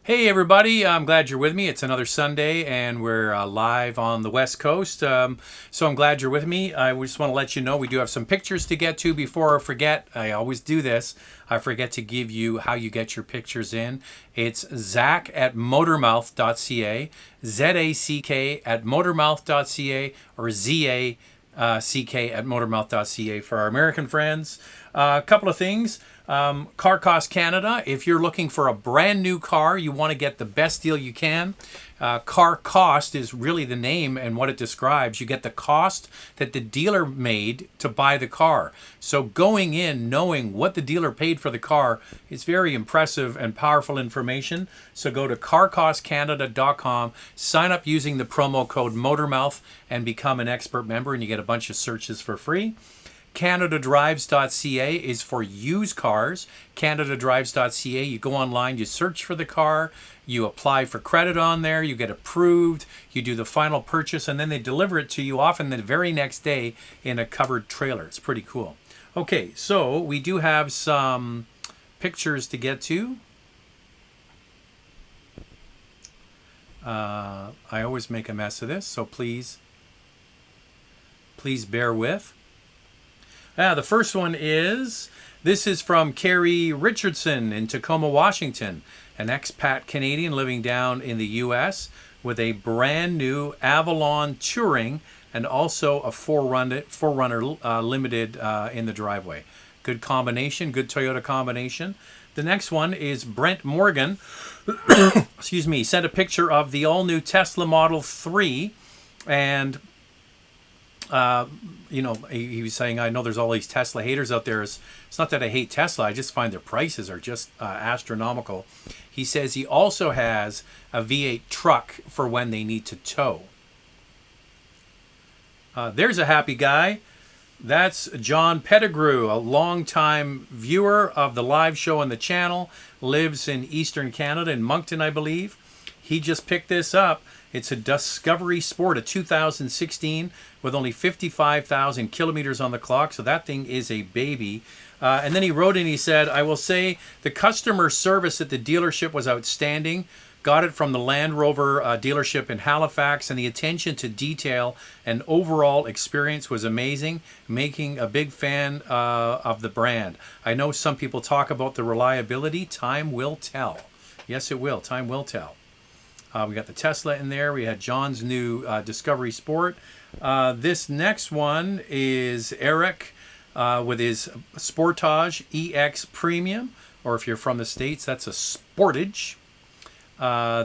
Hey everybody, I'm glad you're with me. It's another Sunday and we're live on the West Coast. So I'm glad you're with me. I just want to let you know we do have some pictures to get to before I forget. I always do this. I forget to give you how you get your pictures in. It's Zach at motormouth.ca, Z-A-C-K at motormouth.ca, or Z-A-C-K at motormouth.ca for our American friends. A couple of things. Car Cost Canada, if you're looking for a brand new car, you want to get the best deal you can. Car Cost is really the name and what it describes. You get the cost that the dealer made to buy the car. So going in knowing what the dealer paid for the car is very impressive and powerful information. So go to carcostcanada.com, sign up using the promo code MOTORMOUTH and become an expert member, and you get a bunch of searches for free. CanadaDrives.ca is for used cars. CanadaDrives.ca, you go online, you search for the car, you apply for credit on there, you get approved, you do the final purchase, and then they deliver it to you often the very next day in a covered trailer. It's pretty cool. Okay, so we do have some pictures to get to. I always make a mess of this, so please bear with. The first one is, this is from Carrie Richardson in Tacoma, Washington, an expat Canadian living down in the U.S. with a brand new Avalon Touring and also a 4Runner Limited in the driveway. Good combination, good Toyota combination. The next one is Brent Morgan, excuse me, sent a picture of the all-new Tesla Model 3, and he was saying, I know there's all these Tesla haters out there. It's not that I hate Tesla. I just find their prices are just astronomical. He says he also has a V8 truck for when they need to tow. There's a happy guy. That's John Pettigrew, a longtime viewer of the live show on the channel. Lives in Eastern Canada, in Moncton, I believe. He just picked this up. It's a Discovery Sport, a 2016 with only 55,000 kilometers on the clock. So that thing is a baby. And then he wrote in, he said, I will say the customer service at the dealership was outstanding. Got it from the Land Rover dealership in Halifax, and the attention to detail and overall experience was amazing, making a big fan of the brand. I know some people talk about the reliability. Time will tell. Yes, it will. Time will tell. We got the Tesla in there. We had John's new Discovery Sport. This next one is Eric with his Sportage EX Premium, or if you're from the States, that's a Sportage.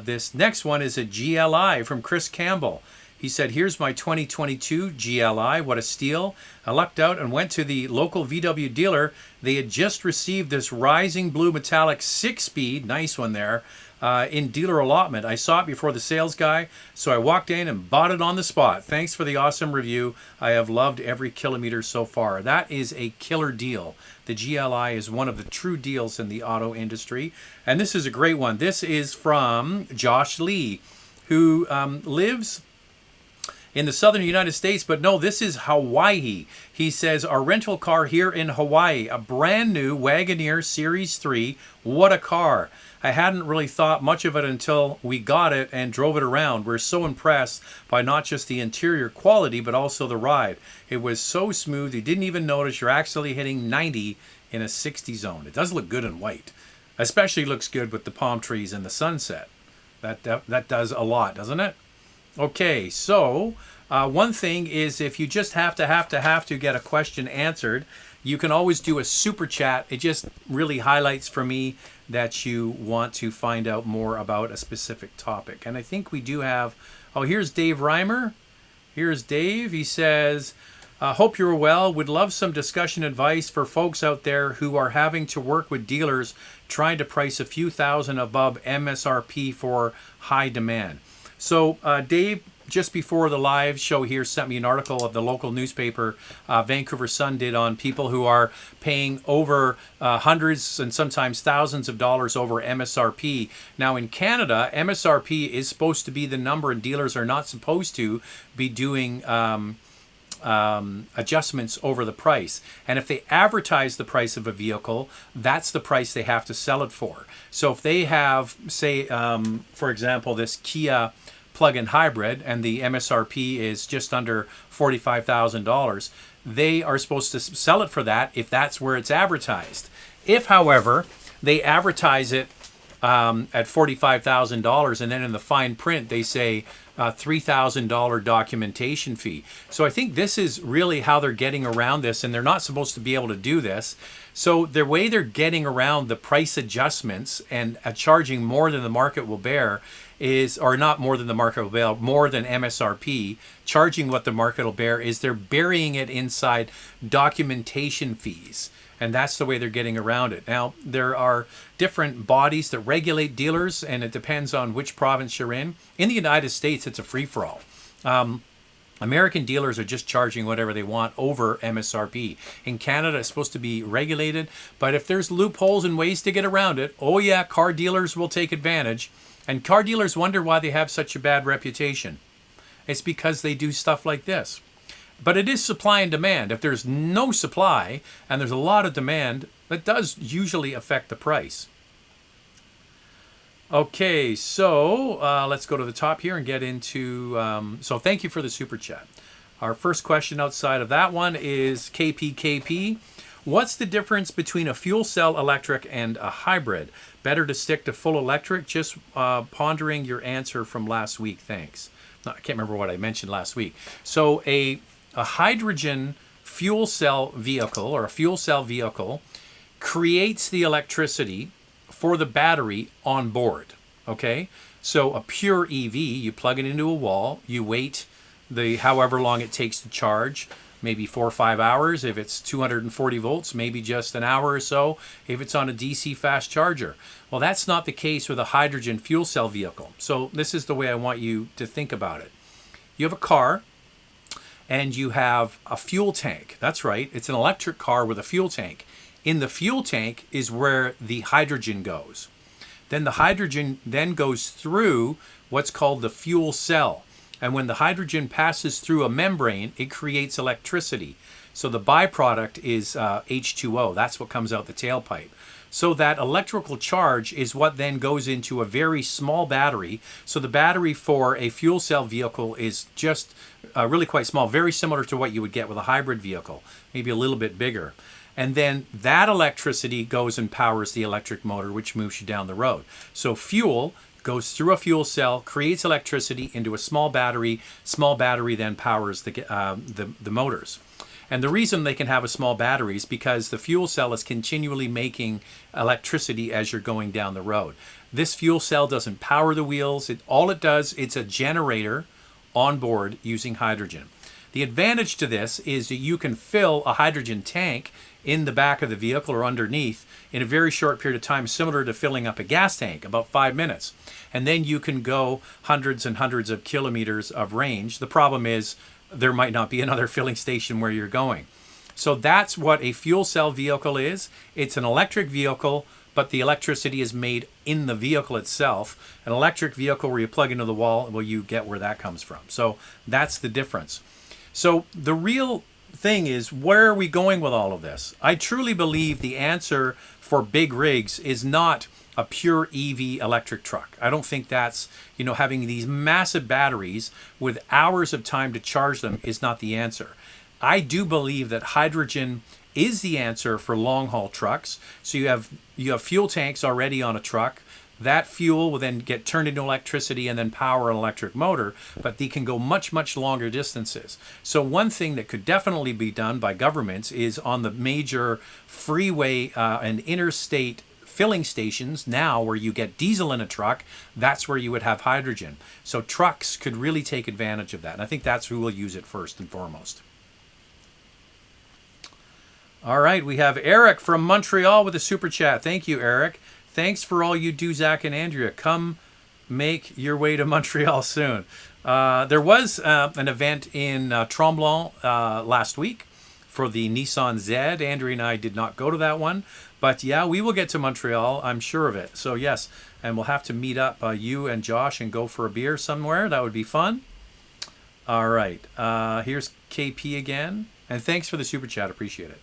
This next one is a GLI from Chris Campbell. He said, here's my 2022 GLI. What a steal. I lucked out and went to the local VW dealer. They had just received this Rising Blue Metallic 6-speed, nice one there, in dealer allotment. I saw it before the sales guy, so I walked in and bought it on the spot. Thanks for the awesome review. I have loved every kilometer so far. That is a killer deal. The GLI is one of the true deals in the auto industry. And this is a great one. This is from Josh Lee, who lives in the southern United States, but no, this is Hawaii. He says, our rental car here in Hawaii, a brand new Wagoneer Series 3. What a car. I hadn't really thought much of it until we got it and drove it around. We're so impressed by not just the interior quality, but also the ride. It was so smooth, you didn't even notice you're actually hitting 90 in a 60 zone. It does look good in white. Especially looks good with the palm trees and the sunset. That does a lot, doesn't it? Okay, so one thing is, if you just have to get a question answered, you can always do a super chat. It just really highlights for me that you want to find out more about a specific topic. And I think we do have, here's Dave Reimer. Here's Dave. He says, hope you're well. Would love some discussion advice for folks out there who are having to work with dealers trying to price a few thousand above MSRP for high demand. So Dave, just before the live show here, sent me an article of the local newspaper, Vancouver Sun did, on people who are paying over hundreds and sometimes thousands of dollars over MSRP. Now in Canada, MSRP is supposed to be the number, and dealers are not supposed to be doing adjustments over the price. And if they advertise the price of a vehicle, that's the price they have to sell it for. So if they have, say, for example, this Kia plug-in hybrid and the MSRP is just under $45,000, they are supposed to sell it for that if that's where it's advertised. If, however, they advertise it at $45,000 and then in the fine print they say $3,000 documentation fee. So I think this is really how they're getting around this, and they're not supposed to be able to do this. So the way they're getting around the price adjustments and charging more than the market will bear is, or not more than the market will bear, more than MSRP, charging what the market will bear, is they're burying it inside documentation fees. And that's the way they're getting around it. Now, there are different bodies that regulate dealers, and it depends on which province you're in. In the United States, it's a free-for-all. American dealers are just charging whatever they want over MSRP. In Canada, it's supposed to be regulated, but if there's loopholes and ways to get around it, oh yeah, car dealers will take advantage. And car dealers wonder why they have such a bad reputation. It's because they do stuff like this. But it is supply and demand. If there's no supply and there's a lot of demand, that does usually affect the price. Okay, so let's go to the top here and get into... so thank you for the super chat. Our first question outside of that one is KPKP. What's the difference between a fuel cell electric and a hybrid? Better to stick to full electric? Just pondering your answer from last week. Thanks. No, I can't remember what I mentioned last week. So a hydrogen fuel cell vehicle or a fuel cell vehicle creates the electricity for the battery on board. Okay, so a pure EV, you plug it into a wall, you wait the however long it takes to charge, maybe 4 or 5 hours. If it's 240 volts, maybe just an hour or so if it's on a DC fast charger. Well, that's not the case with a hydrogen fuel cell vehicle. So this is the way I want you to think about it. You have a car and you have a fuel tank. That's right, it's an electric car with a fuel tank. In the fuel tank is where the hydrogen goes. Then the hydrogen then goes through what's called the fuel cell. And when the hydrogen passes through a membrane, it creates electricity. So the byproduct is H2O. That's what comes out the tailpipe. So that electrical charge is what then goes into a very small battery. So the battery for a fuel cell vehicle is just really quite small, very similar to what you would get with a hybrid vehicle, maybe a little bit bigger. And then that electricity goes and powers the electric motor, which moves you down the road. So fuel goes through a fuel cell, creates electricity into a small battery then powers the motors. And the reason they can have a small battery is because the fuel cell is continually making electricity as you're going down the road. This fuel cell doesn't power the wheels. All it does, it's a generator on board using hydrogen. The advantage to this is that you can fill a hydrogen tank in the back of the vehicle or underneath in a very short period of time, similar to filling up a gas tank, about 5 minutes. And then you can go hundreds and hundreds of kilometers of range. The problem is there might not be another filling station where you're going. So that's what a fuel cell vehicle is. It's an electric vehicle, but the electricity is made in the vehicle itself. An electric vehicle where you plug into the wall, well, you get where that comes from. So that's the difference. So the real thing is, where are we going with all of this? I truly believe the answer for big rigs is not a pure EV electric truck. I don't think that's, having these massive batteries with hours of time to charge them is not the answer. I do believe that hydrogen is the answer for long haul trucks. So you have fuel tanks already on a truck. That fuel will then get turned into electricity and then power an electric motor, but they can go much, much longer distances. So one thing that could definitely be done by governments is on the major freeway and interstate filling stations now where you get diesel in a truck, that's where you would have hydrogen. So trucks could really take advantage of that. And I think that's who will use it first and foremost. All right, we have Eric from Montreal with a super chat. Thank you, Eric. Thanks for all you do, Zach and Andrea. Come make your way to Montreal soon. There was an event in Tremblant last week for the Nissan Z. Andrea and I did not go to that one. But yeah, we will get to Montreal, I'm sure of it. So yes, and we'll have to meet up, you and Josh, and go for a beer somewhere. That would be fun. All right. Here's KP again. And thanks for the super chat. Appreciate it.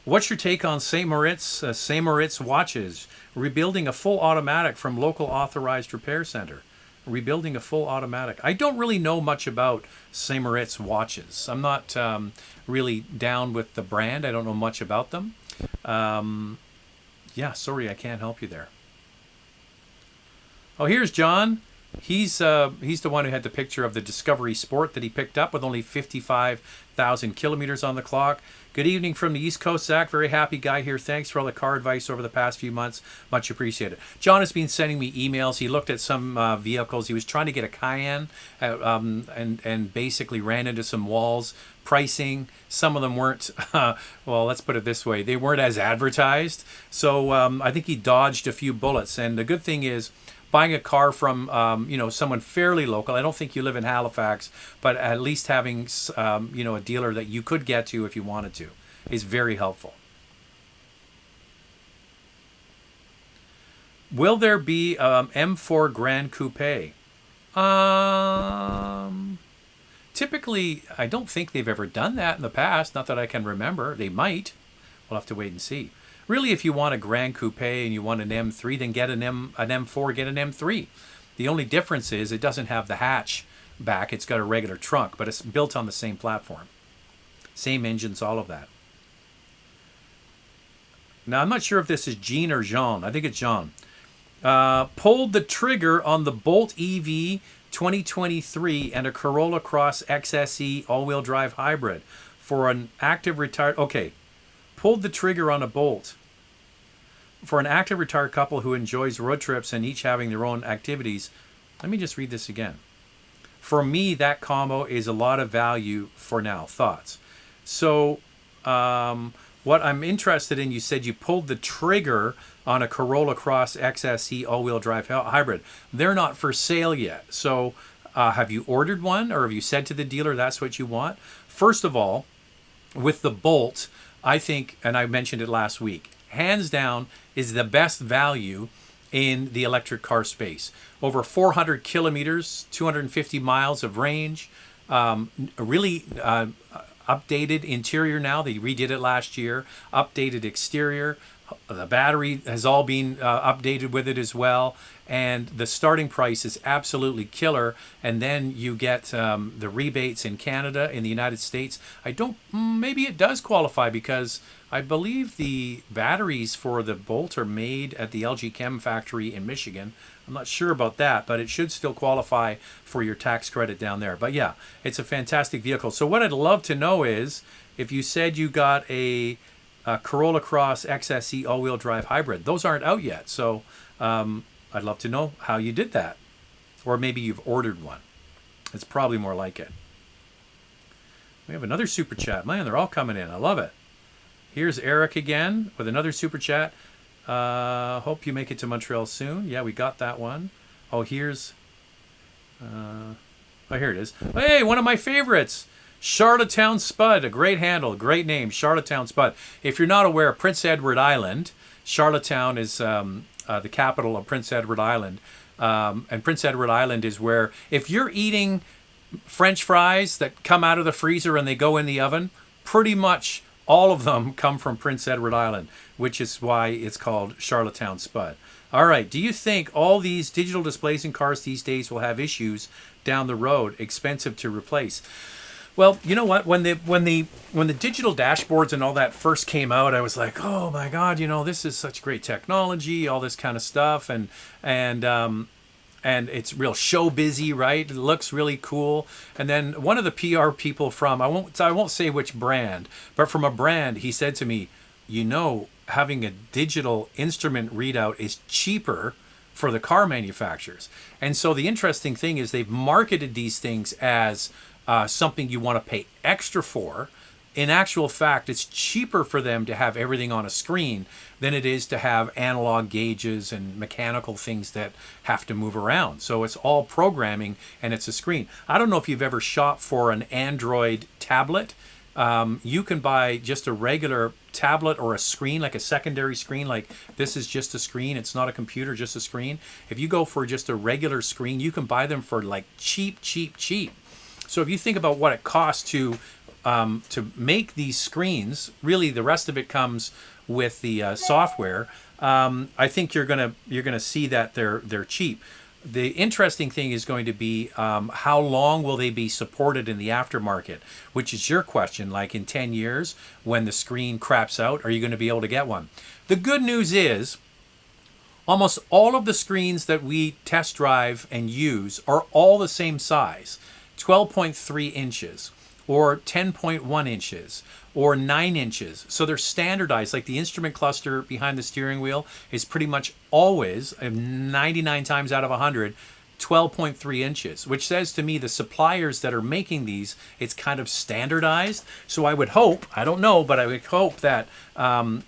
What's your take on St. Moritz watches? Rebuilding a full automatic from local authorized repair center. Rebuilding a full automatic. I don't really know much about St. Moritz watches. I'm not really down with the brand. I don't know much about them. Yeah, sorry, I can't help you there. Oh, here's John. He's the one who had the picture of the Discovery Sport that he picked up with only 55,000 kilometers on the clock. Good evening from the East Coast, Zach. Very happy guy here. Thanks for all the car advice over the past few months. Much appreciated. John has been sending me emails. He looked at some vehicles. He was trying to get a Cayenne and basically ran into some walls. Pricing, some of them weren't, well, let's put it this way. They weren't as advertised. So I think he dodged a few bullets. And the good thing is, buying a car from someone fairly local. I don't think you live in Halifax, but at least having a dealer that you could get to if you wanted to is very helpful. Will there be M4 Grand Coupe? Typically, I don't think they've ever done that in the past. Not that I can remember. They might. We'll have to wait and see. Really, if you want a Grand Coupe and you want an M3, then get an M4, get an M3. The only difference is it doesn't have the hatch back. It's got a regular trunk, but it's built on the same platform. Same engines, all of that. Now, I'm not sure if this is Jean or Jean. I think it's Jean. Pulled the trigger on the Bolt Eevee 2023 and a Corolla Cross XSE all-wheel drive hybrid for an active retired... Okay. Pulled the trigger on a Bolt for an active retired couple who enjoys road trips and each having their own activities. Let me just read this again. For me, that combo is a lot of value for now. Thoughts? So what I'm interested in, you said you pulled the trigger on a Corolla Cross XSE all-wheel drive hybrid. They're not for sale yet. So have you ordered one, or have you said to the dealer that's what you want? First of all, with the Bolt, I think, and I mentioned it last week, hands down is the best value in the electric car space. Over 400 kilometers, 250 miles of range, really updated interior now. They redid it last year, updated exterior. The battery has all been updated with it as well. And the starting price is absolutely killer. And then you get the rebates in Canada, in the United States. Maybe it does qualify because I believe the batteries for the Bolt are made at the LG Chem factory in Michigan. I'm not sure about that, but it should still qualify for your tax credit down there. But yeah, it's a fantastic vehicle. So what I'd love to know is if you said you got a Corolla Cross XSE all-wheel drive hybrid. Those aren't out yet, so I'd love to know how you did that. Or maybe you've ordered one. It's probably more like it. We have another super chat. Man, they're all coming in. I love it. Here's Eric again with another super chat. Hope you make it to Montreal soon. Yeah, we got that one. Oh, here's... here it is. Hey, one of my favorites. Charlottetown Spud, a great handle, great name, Charlottetown Spud. If you're not aware, Prince Edward Island, Charlottetown is the capital of Prince Edward Island. And Prince Edward Island is where, if you're eating French fries that come out of the freezer and they go in the oven, pretty much all of them come from Prince Edward Island, which is why it's called Charlottetown Spud. All right, do you think all these digital displays in cars these days will have issues down the road, expensive to replace? Well, you know what? When the digital dashboards and all that first came out, I was like, oh my God, this is such great technology, all this kind of stuff, and it's real show busy, right? It looks really cool. And then one of the PR people from I won't say which brand, but from a brand, he said to me, having a digital instrument readout is cheaper for the car manufacturers. And so the interesting thing is they've marketed these things as something you want to pay extra for. In actual fact, it's cheaper for them to have everything on a screen than it is to have analog gauges and mechanical things that have to move around. So it's all programming and it's a screen. I don't know if you've ever shopped for an Android tablet. You can buy just a regular tablet or a screen, like a secondary screen, like this is just a screen. It's not a computer, just a screen. If you go for just a regular screen, you can buy them for like cheap. So if you think about what it costs to make these screens, really the rest of it comes with the software. I think you're gonna see that they're cheap. The interesting thing is going to be how long will they be supported in the aftermarket, which is your question. Like in 10 years, when the screen craps out, are you going to be able to get one? The good news is almost all of the screens that we test drive and use are all the same size, 12.3 inches or 10.1 inches or 9 inches. So they're standardized. Like the instrument cluster behind the steering wheel is pretty much always, 99 times out of 100, 12.3 inches, which says to me the suppliers that are making these, it's kind of standardized. So I would hope, I don't know, but I would hope that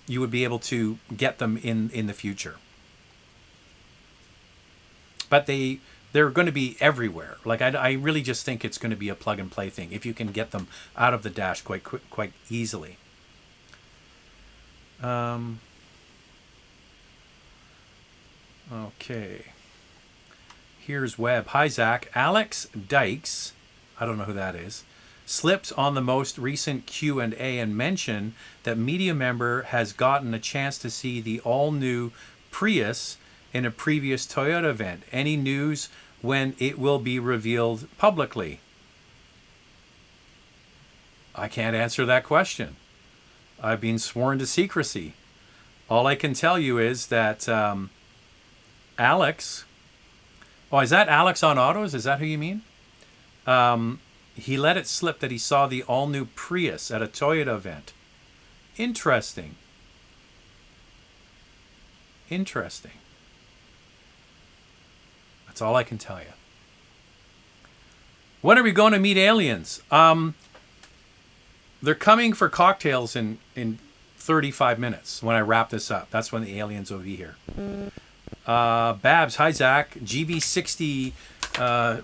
you would be able to get them in the future. But they're going to be everywhere. Like I really just think it's going to be a plug and play thing if you can get them out of the dash quite easily. Okay. Here's Webb. Hi Zach. Alex Dykes, I don't know who that is, slipped on the most recent Q&A and mentioned that media member has gotten a chance to see the all-new Prius in a previous Toyota event. Any news when it will be revealed publicly? I can't answer that question. I've been sworn to secrecy. All I can tell you is that Alex... Oh, is that Alex on Autos? Is that who you mean? He let it slip that he saw the all-new Prius at a Toyota event. Interesting. Interesting. That's all I can tell you. When are we going to meet aliens? They're coming for cocktails in 35 minutes when I wrap this up. That's when the aliens will be here. Babs, hi Zach. GV60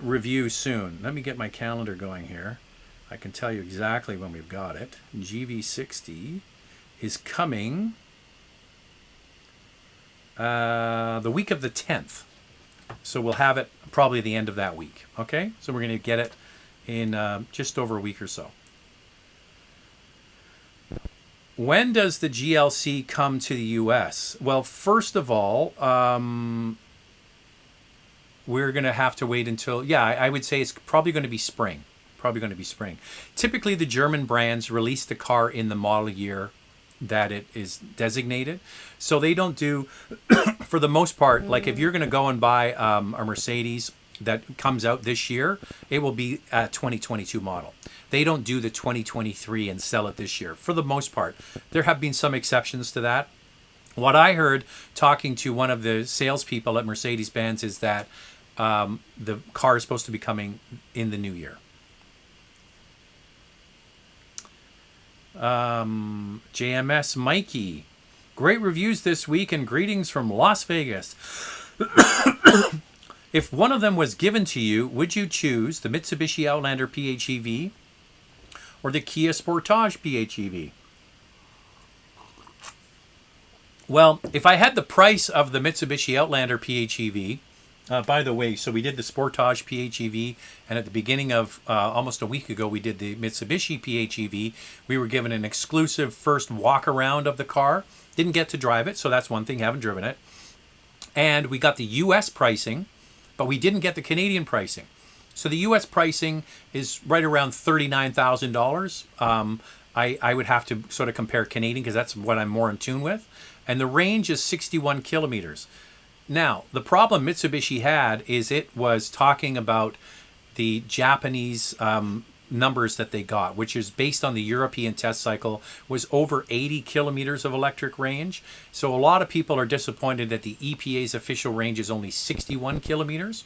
review soon. Let me get my calendar going here. I can tell you exactly when we've got it. GV60 is coming the week of the 10th. So we'll have it probably the end of that week. Okay? So we're going to get it in just over a week or so. When does the GLC come to the U.S.? Well, first of all, we're going to have to wait until... Yeah, I would say it's probably going to be spring. Probably going to be spring. Typically, the German brands release the car in the model year that it is designated. So they don't do, for the most part, like if you're going to go and buy a Mercedes that comes out this year, it will be a 2022 model. They don't do the 2023 and sell it this year, for the most part. There have been some exceptions to that. What I heard talking to one of the salespeople at Mercedes-Benz is that the car is supposed to be coming in the new year. JMS Mikey, great reviews this week and greetings from Las Vegas. If one of them was given to you, would you choose the Mitsubishi Outlander PHEV or the Kia Sportage PHEV? Well, if I had the price of the Mitsubishi Outlander PHEV, by the way, so we did the Sportage PHEV, and at the beginning of almost a week ago, we did the Mitsubishi PHEV. We were given an exclusive first walk around of the car. Didn't get to drive it, so that's one thing, haven't driven it. And we got the US pricing, but we didn't get the Canadian pricing. So the US pricing is right around $39,000. I would have to sort of compare Canadian because that's what I'm more in tune with. And the range is 61 kilometers. Now, the problem Mitsubishi had is it was talking about the Japanese numbers that they got, which is based on the European test cycle, was over 80 kilometers of electric range. So a lot of people are disappointed that the EPA's official range is only 61 kilometers.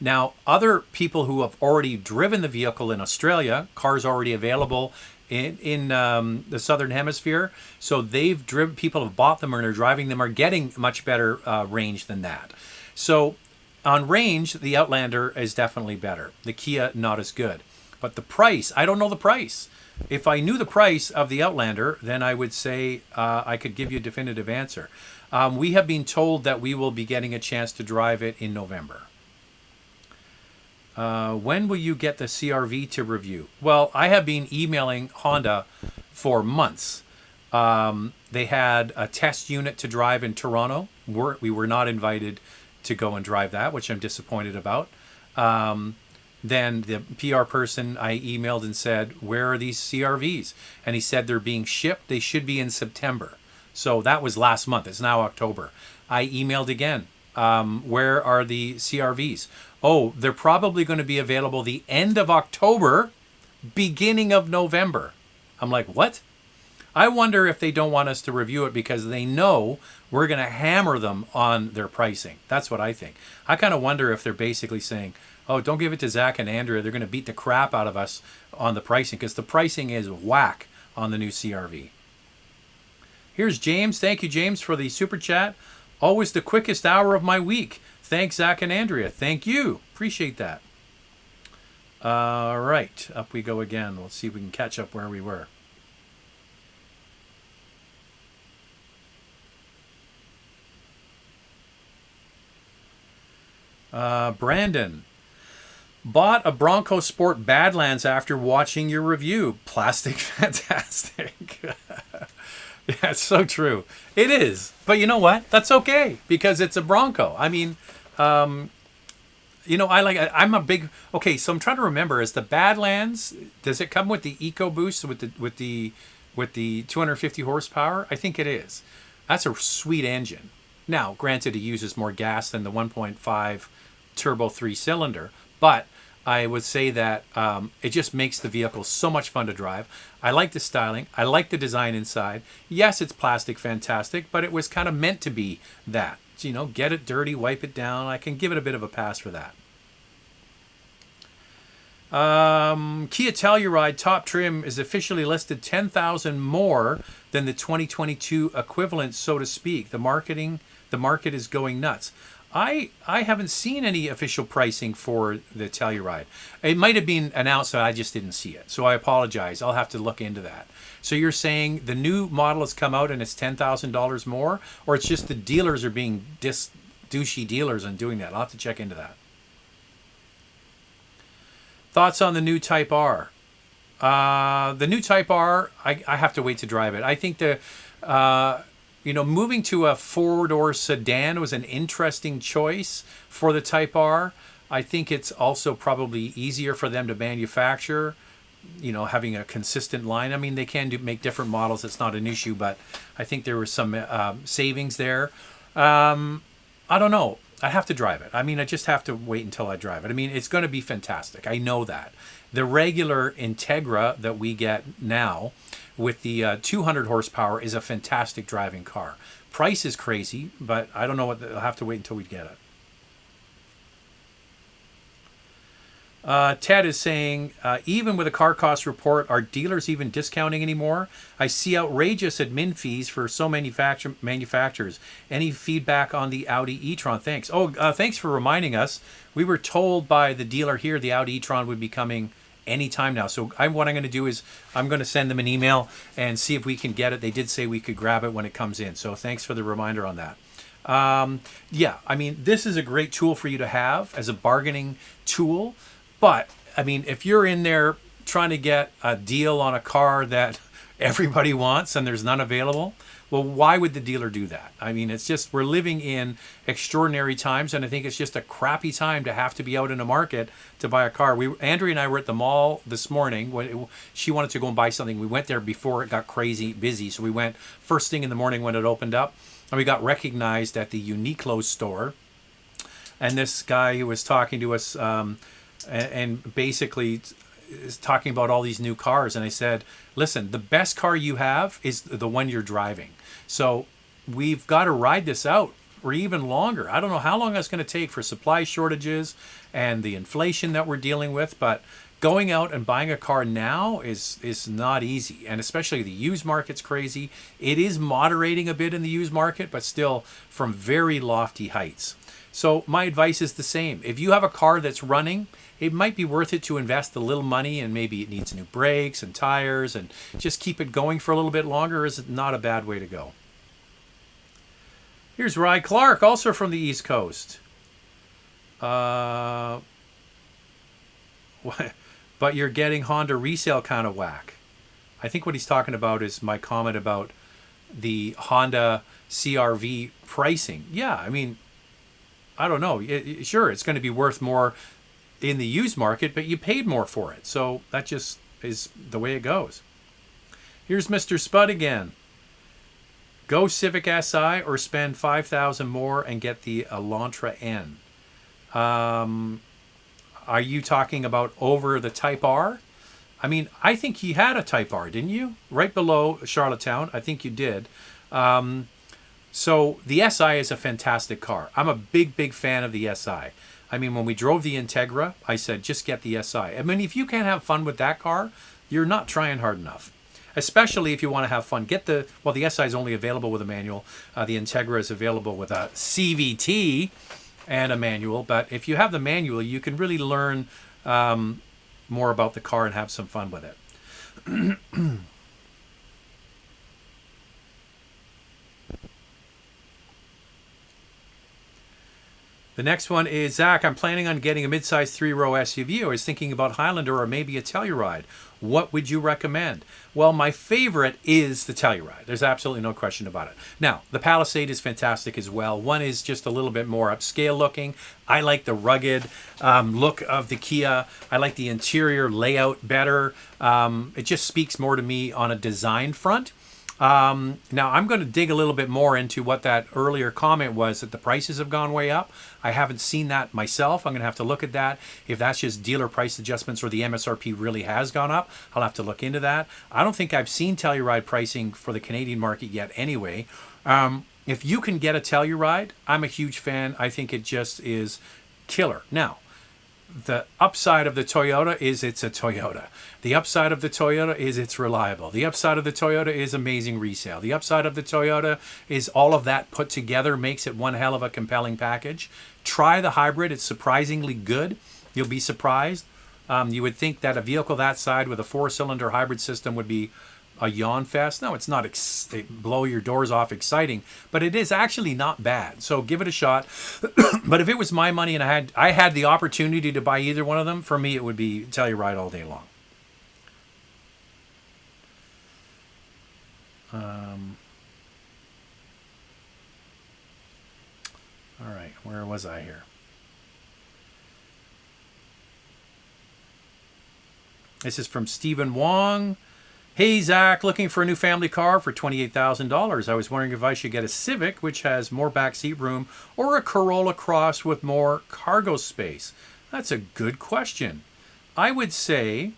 Now, other people who have already driven the vehicle in Australia, cars already available in the Southern Hemisphere, so they've driven, people have bought them and are driving them, are getting much better range than that. So on range, the Outlander is definitely better. The Kia, not as good. But the price, I don't know the price. If I knew the price of the Outlander, then I would say I could give you a definitive answer. We have been told that we will be getting a chance to drive it in November. When will you get the CRV to review? Well, I have been emailing Honda for months. They had a test unit to drive in Toronto. We were not invited to go and drive that, which I'm disappointed about. Then the PR person, I emailed and said, where are these CRVs? And he said they're being shipped. They should be in September. So that was last month. It's now October. I emailed again. Where are the CRVs? Oh, they're probably going to be available the end of October, beginning of November. I'm like, what? I wonder if they don't want us to review it because they know we're going to hammer them on their pricing. That's what I think. I kind of wonder if they're basically saying, oh, don't give it to Zach and Andrea. They're going to beat the crap out of us on the pricing because the pricing is whack on the new CRV. Here's James. Thank you, James, for the super chat. Always the quickest hour of my week. Thanks, Zach and Andrea. Thank you. Appreciate that. All right. Up we go again. Let's see if we can catch up where we were. Brandon. Bought a Bronco Sport Badlands after watching your review. Plastic fantastic. Yeah, it's so true. It is. But you know what? That's okay because it's a Bronco. I mean, I'm a big, okay, so I'm trying to remember, is the Badlands, does it come with the EcoBoost with the 250 horsepower? I think it is. That's a sweet engine. Now, granted, it uses more gas than the 1.5 turbo 3-cylinder, but I would say that it just makes the vehicle so much fun to drive. I like the styling. I like the design inside. Yes, it's plastic fantastic, but it was kind of meant to be that. So, get it dirty, wipe it down. I can give it a bit of a pass for that. Kia Telluride top trim is officially listed $10,000 more than the 2022 equivalent, so to speak. The market is going nuts. I haven't seen any official pricing for the Telluride. It might have been announced, but I just didn't see it. So I apologize. I'll have to look into that. So you're saying the new model has come out and it's $10,000 more? Or it's just the dealers are being douchey dealers and doing that? I'll have to check into that. Thoughts on the new Type R? The new Type R, I have to wait to drive it. I think moving to a four-door sedan was an interesting choice for the Type R. I think it's also probably easier for them to manufacture, having a consistent line. I mean, they can make different models. It's not an issue, but I think there was some savings there. I don't know. I have to drive it. I mean, I just have to wait until I drive it. I mean, it's going to be fantastic. I know that. The regular Integra that we get now with the 200 horsepower is a fantastic driving car. Price is crazy, but I don't know I'll have to wait until we get it. Ted is saying, even with a car cost report, are dealers even discounting anymore? I see outrageous admin fees for so many manufacturers. Any feedback on the Audi e-tron? Thanks. Thanks for reminding us. We were told by the dealer here the Audi e-tron would be coming anytime now. So what I'm going to do is I'm going to send them an email and see if we can get it. They did say we could grab it when it comes in. So thanks for the reminder on that. Yeah, I mean, this is a great tool for you to have as a bargaining tool. But, I mean, if you're in there trying to get a deal on a car that everybody wants and there's none available, well, why would the dealer do that? I mean, it's just, we're living in extraordinary times, and I think it's just a crappy time to have to be out in the market to buy a car. Andrea and I were at the mall this morning. When she wanted to go and buy something. We went there before it got crazy busy, so we went first thing in the morning when it opened up, and we got recognized at the Uniqlo store. And this guy who was talking to us, and basically is talking about all these new cars, and I said, listen, the best car you have is the one you're driving. So we've got to ride this out for even longer. I don't know how long that's going to take for supply shortages and the inflation that we're dealing with, but going out and buying a car now is not easy, and especially the used market's crazy. It is moderating a bit in the used market, but still from very lofty heights. So my advice is the same. If you have a car that's running, it might be worth it to invest a little money, and maybe it needs new brakes and tires, and just keep it going for a little bit longer is not a bad way to go. Here's Rye Clark, also from the East Coast. but you're getting Honda resale kind of whack. I think what he's talking about is my comment about the Honda CR-V pricing. Yeah, I mean, I don't know. Sure, it's going to be worth more in the used market, but you paid more for it. So that just is the way it goes. Here's Mr. Spud again. Go Civic Si or spend $5,000 more and get the Elantra N. Are you talking about over the Type R? I mean, I think he had a Type R, didn't you? Right below Charlottetown. I think you did. So the SI is a fantastic car. I'm a big, big fan of the SI. I mean, when we drove the Integra, I said, just get the SI. I mean, if you can't have fun with that car, you're not trying hard enough. Especially if you want to have fun. Get the, well, the SI is only available with a manual. The Integra is available with a CVT and a manual. But if you have the manual, you can really learn more about the car and have some fun with it. The next one is, Zach, I'm planning on getting a mid-size 3-row SUV. I was thinking about Highlander or maybe a Telluride. What would you recommend? Well, my favorite is the Telluride. There's absolutely no question about it. Now, the Palisade is fantastic as well. One is just a little bit more upscale looking. I like the rugged look of the Kia. I like the interior layout better. It just speaks more to me on a design front. Now, I'm going to dig a little bit more into what that earlier comment was, that the prices have gone way up. I haven't seen that myself. I'm going to have to look at that. If that's just dealer price adjustments or the MSRP really has gone up, I'll have to look into that. I don't think I've seen Telluride pricing for the Canadian market yet anyway. If you can get a Telluride, I'm a huge fan. I think it just is killer. Now, the upside of the Toyota is it's a Toyota. The upside of the Toyota is it's reliable. The upside of the Toyota is amazing resale. The upside of the Toyota is all of that put together makes it one hell of a compelling package. Try the hybrid. It's surprisingly good. You'll be surprised. You would think that a vehicle that size with a 4-cylinder hybrid system would be a yawn fest. No, it's not blow your doors off exciting, but it is actually not bad. So give it a shot. But if it was my money and I had the opportunity to buy either one of them, for me it would be Telluride all day long. All right, where was I here? This is from Stephen Wong. Hey, Zach, looking for a new family car for $28,000. I was wondering if I should get a Civic, which has more backseat room, or a Corolla Cross with more cargo space. That's a good question. I would say,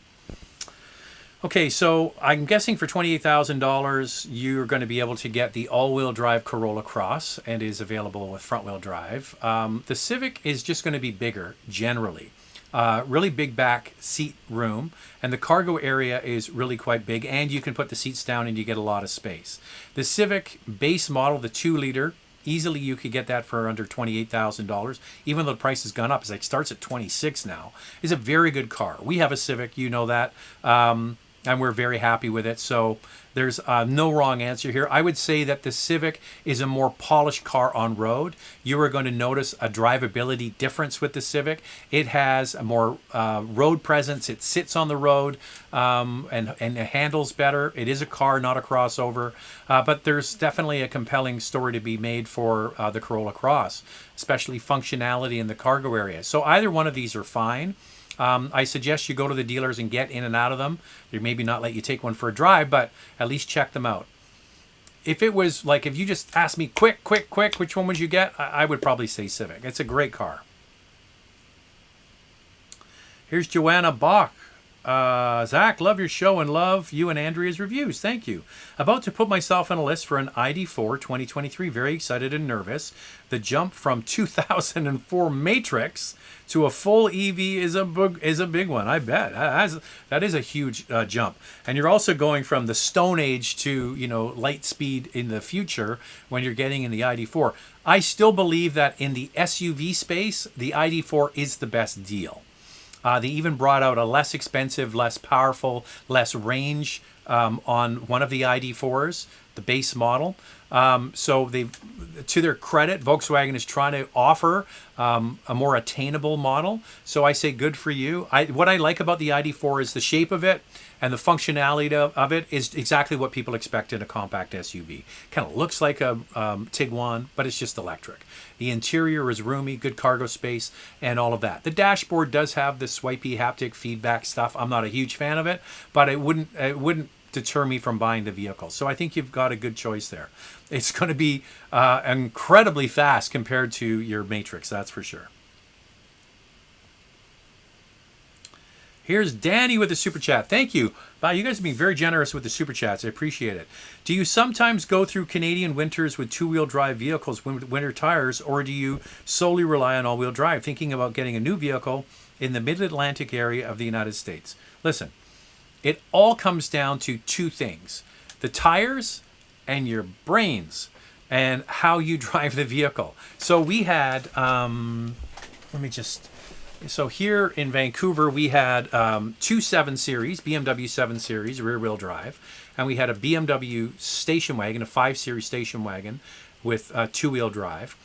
okay, so I'm guessing for $28,000, you're going to be able to get the all-wheel drive Corolla Cross, and is available with front-wheel drive. The Civic is just going to be bigger, generally. Really big back seat room, and the cargo area is really quite big, and you can put the seats down and you get a lot of space. The Civic base model, the 2-liter, easily you could get that for under $28,000, even though the price has gone up. It starts at $26,000 now. It's a very good car. We have a Civic, you know that, and we're very happy with it. So there's no wrong answer here. I would say that the Civic is a more polished car on road. You are going to notice a drivability difference with the Civic. It has a more road presence. It sits on the road and it handles better. It is a car, not a crossover. But there's definitely a compelling story to be made for the Corolla Cross, especially functionality in the cargo area. So either one of these are fine. I suggest you go to the dealers and get in and out of them. They maybe not let you take one for a drive, but at least check them out. If it was like, if you just asked me quick, which one would you get? I would probably say Civic. It's a great car. Here's Joanna Bach. Zach, love your show and love you and Andrea's reviews. Thank you. About to put myself on a list for an ID4 2023. Very excited and nervous. The jump from 2004 Matrix to a full Eevee is a big one. I bet that is a huge jump. And you're also going from the Stone Age to light speed in the future when you're getting in the ID4. I still believe that in the SUV space, the ID4 is the best deal. They even brought out a less expensive, less powerful, less range on one of the ID4s, the base model. So they, to their credit, Volkswagen is trying to offer a more attainable model. So I say good for you. What I like about the ID4 is the shape of it, and the functionality of it is exactly what people expect in a compact SUV. Kind of looks like a Tiguan, but it's just electric. The interior is roomy, good cargo space, and all of that. The dashboard does have the swipey haptic feedback stuff. I'm not a huge fan of it, but it wouldn't deter me from buying the vehicle. So I think you've got a good choice there. It's going to be incredibly fast compared to your Matrix, that's for sure. Here's Danny with the super chat. Thank you. Wow, you guys have been very generous with the super chats. I appreciate it. Do you sometimes go through Canadian winters with two-wheel drive vehicles with winter tires, or do you solely rely on all-wheel drive, thinking about getting a new vehicle in the mid-Atlantic area of the United States? Listen, it all comes down to two things: the tires and your brains, and how you drive the vehicle. So we had, so here in Vancouver, we had two 7 Series, BMW 7 Series, rear-wheel drive, and we had a BMW station wagon, a 5 Series station wagon with two-wheel drive.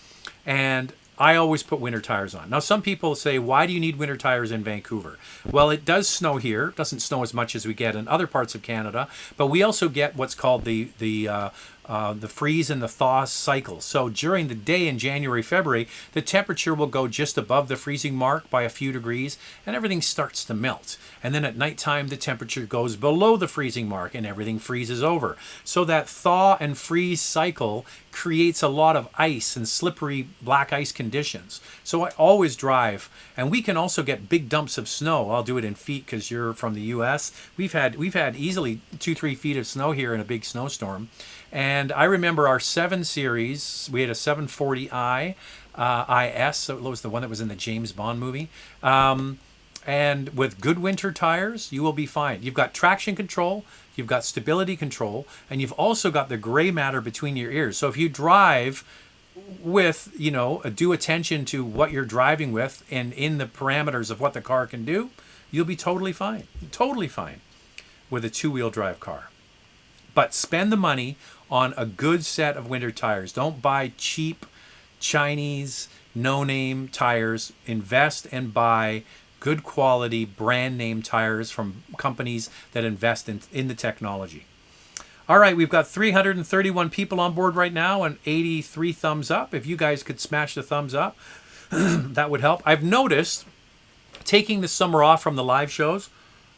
And I always put winter tires on. Now, some people say, why do you need winter tires in Vancouver? Well, it does snow here. It doesn't snow as much as we get in other parts of Canada, but we also get what's called the freeze and the thaw cycle. So during the day in January, February, the temperature will go just above the freezing mark by a few degrees, and everything starts to melt. And then at nighttime, the temperature goes below the freezing mark, and everything freezes over. So that thaw and freeze cycle creates a lot of ice and slippery black ice conditions. So I always drive, and we can also get big dumps of snow. I'll do it in feet because you're from the U.S. We've had easily 2-3 feet of snow here in a big snowstorm. And I remember our 7 Series, we had a 740i IS, so it was the one that was in the James Bond movie. And with good winter tires, you will be fine. You've got traction control, you've got stability control, and you've also got the gray matter between your ears. So if you drive with, due attention to what you're driving with and in the parameters of what the car can do, you'll be totally fine with a two-wheel drive car. But spend the money on a good set of winter tires. Don't buy cheap Chinese no-name tires. Invest and buy good quality brand name tires from companies that invest in the technology. All right, we've got 331 people on board right now and 83 thumbs up. If you guys could smash the thumbs up, that would help. I've noticed taking the summer off from the live shows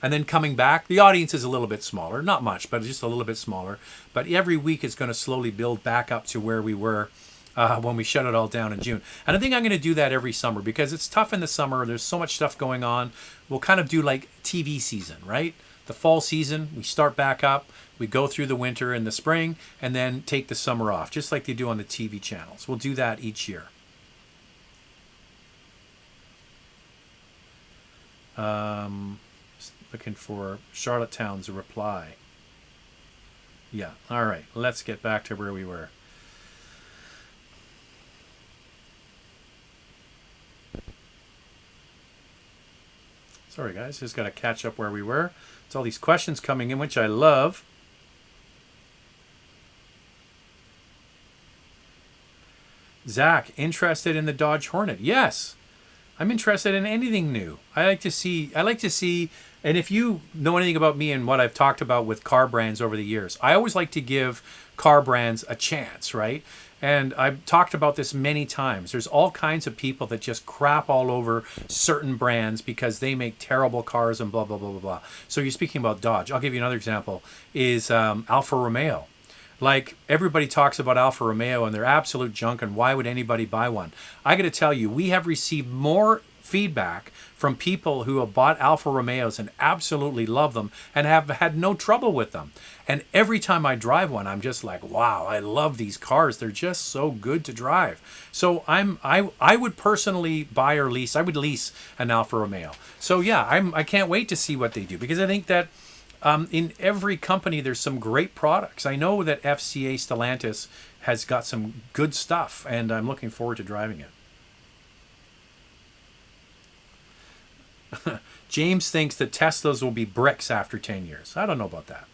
and then coming back, the audience is a little bit smaller. Not much, but just a little bit smaller. But every week it's going to slowly build back up to where we were when we shut it all down in June. And I think I'm going to do that every summer because it's tough in the summer. There's so much stuff going on. We'll kind of do like TV season, right? The fall season, we start back up. We go through the winter and the spring and then take the summer off, just like they do on the TV channels. We'll do that each year. Looking for Charlottetown's reply. Yeah, all right. Let's get back to where we were. Sorry, guys. Just got to catch up where we were. It's all these questions coming in, which I love. Zach, interested in the Dodge Hornet? Yes. I'm interested in anything new. I like to see, and if you know anything about me and what I've talked about with car brands over the years, I always like to give car brands a chance, right? And I've talked about this many times. There's all kinds of people that just crap all over certain brands because they make terrible cars and blah, blah, blah, blah, blah. So you're speaking about Dodge. I'll give you another example, is Alfa Romeo. Like, everybody talks about Alfa Romeo and they're absolute junk, and why would anybody buy one? I got to tell you, we have received more feedback from people who have bought Alfa Romeos and absolutely love them and have had no trouble with them. And every time I drive one, I'm just like, wow, I love these cars. They're just so good to drive. So I would personally buy or lease. I would lease an Alfa Romeo. So yeah, I can't wait to see what they do, because I think that in every company, there's some great products. I know that FCA Stellantis has got some good stuff, and I'm looking forward to driving it. James thinks that Teslas will be bricks after 10 years. I don't know about that.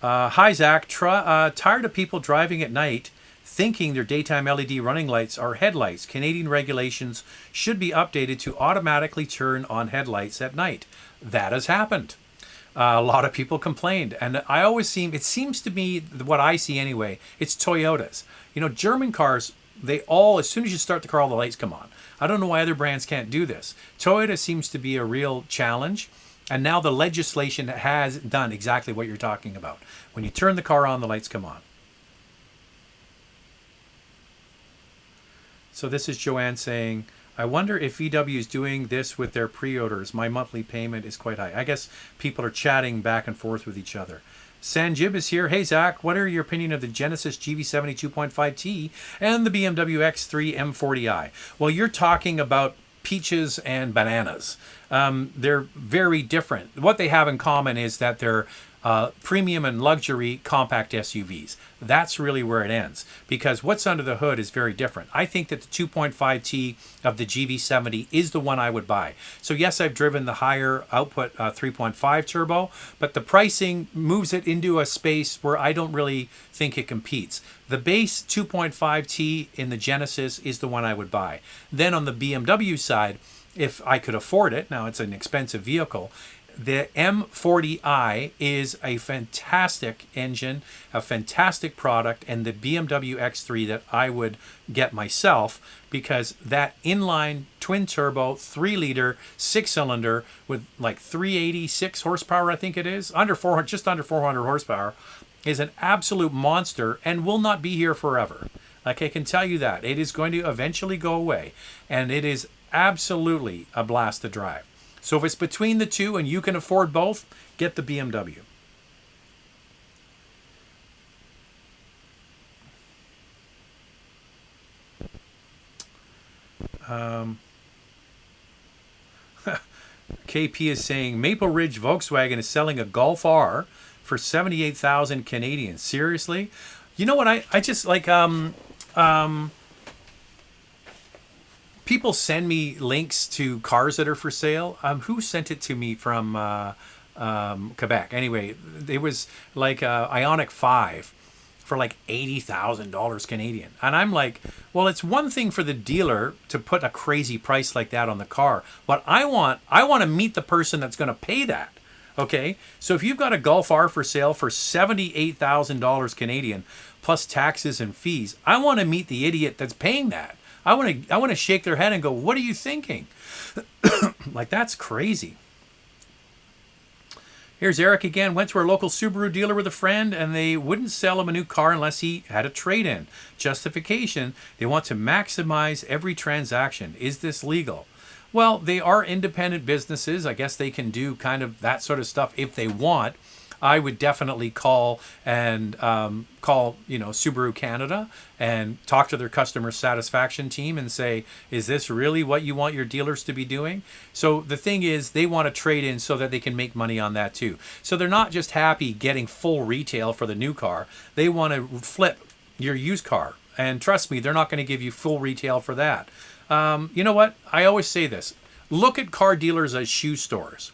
Hi, Zach. Tired of people driving at night thinking their daytime LED running lights are headlights. Canadian regulations should be updated to automatically turn on headlights at night. That has happened. A lot of people complained, and it seems to me, what I see anyway, it's Toyotas. You know, German cars, as soon as you start the car, all the lights come on. I don't know why other brands can't do this. Toyota seems to be a real challenge, and now the legislation has done exactly what you're talking about. When you turn the car on, the lights come on. So this is Joanne saying, I wonder if VW is doing this with their pre-orders. My monthly payment is quite high. I guess people are chatting back and forth with each other. Sanjib is here. Hey, Zach, what are your opinion of the Genesis GV70 2.5T and the BMW X3 M40i? Well, you're talking about peaches and bananas. They're very different. What they have in common is that they're premium and luxury compact SUVs. That's really where it ends, because what's under the hood is very different. I think that the 2.5T of the GV70 is the one I would buy. So yes, I've driven the higher output 3.5 turbo, but the pricing moves it into a space where I don't really think it competes. The base 2.5T in the Genesis is the one I would buy. Then on the BMW side, if I could afford it, now it's an expensive vehicle, the M40i is a fantastic engine, a fantastic product, and the BMW X3 that I would get myself, because that inline twin turbo 3-liter 6-cylinder with like 386 horsepower, I think it is, just under 400 horsepower, is an absolute monster and will not be here forever. Like, I can tell you that. It is going to eventually go away, and it is absolutely a blast to drive. So if it's between the two and you can afford both, get the BMW. KP is saying Maple Ridge Volkswagen is selling a Golf R for 78,000 Canadian. Seriously? You know what? I just like people send me links to cars that are for sale. Who sent it to me from Quebec? Anyway, it was like Ioniq 5 for like $80,000 Canadian. And I'm like, well, it's one thing for the dealer to put a crazy price like that on the car. What I want to meet the person that's going to pay that. Okay? So if you've got a Golf R for sale for $78,000 Canadian plus taxes and fees, I want to meet the idiot that's paying that. I want to shake their head and go, what are you thinking? Like, that's crazy. Here's Eric again. Went to our local Subaru dealer with a friend, and they wouldn't sell him a new car unless he had a trade-in. Justification, they want to maximize every transaction. Is this legal? Well, they are independent businesses. I guess they can do kind of that sort of stuff if they want. I would definitely call Subaru Canada and talk to their customer satisfaction team and say, is this really what you want your dealers to be doing? So the thing is, they want to trade in so that they can make money on that too. So they're not just happy getting full retail for the new car. They want to flip your used car. And trust me, they're not going to give you full retail for that. You know what? I always say this. Look at car dealers as shoe stores.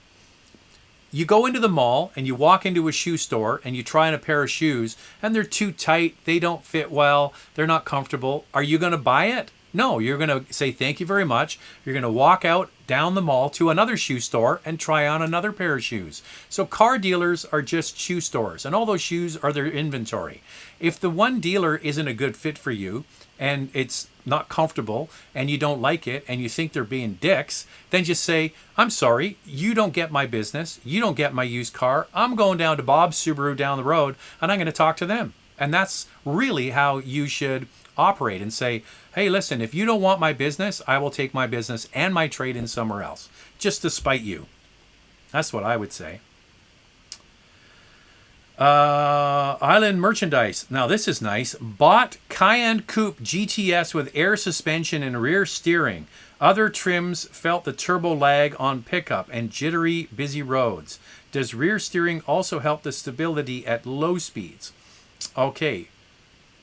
You go into the mall and you walk into a shoe store and you try on a pair of shoes and they're too tight, they don't fit well, they're not comfortable. Are you going to buy it? No, you're going to say thank you very much. You're going to walk out down the mall to another shoe store and try on another pair of shoes. So car dealers are just shoe stores, and all those shoes are their inventory. If the one dealer isn't a good fit for you and it's not comfortable and you don't like it and you think they're being dicks, then just say, I'm sorry, you don't get my business, you don't get my used car, I'm going down to Bob's Subaru down the road and I'm going to talk to them. And that's really how you should operate and say, hey, listen, if you don't want my business, I will take my business and my trade in somewhere else, just to spite you. That's what I would say. Island Merchandise. Now this is nice. Bought Cayenne Coupe GTS with air suspension and rear steering. Other trims felt the turbo lag on pickup and jittery busy roads. Does rear steering also help the stability at low speeds? Okay,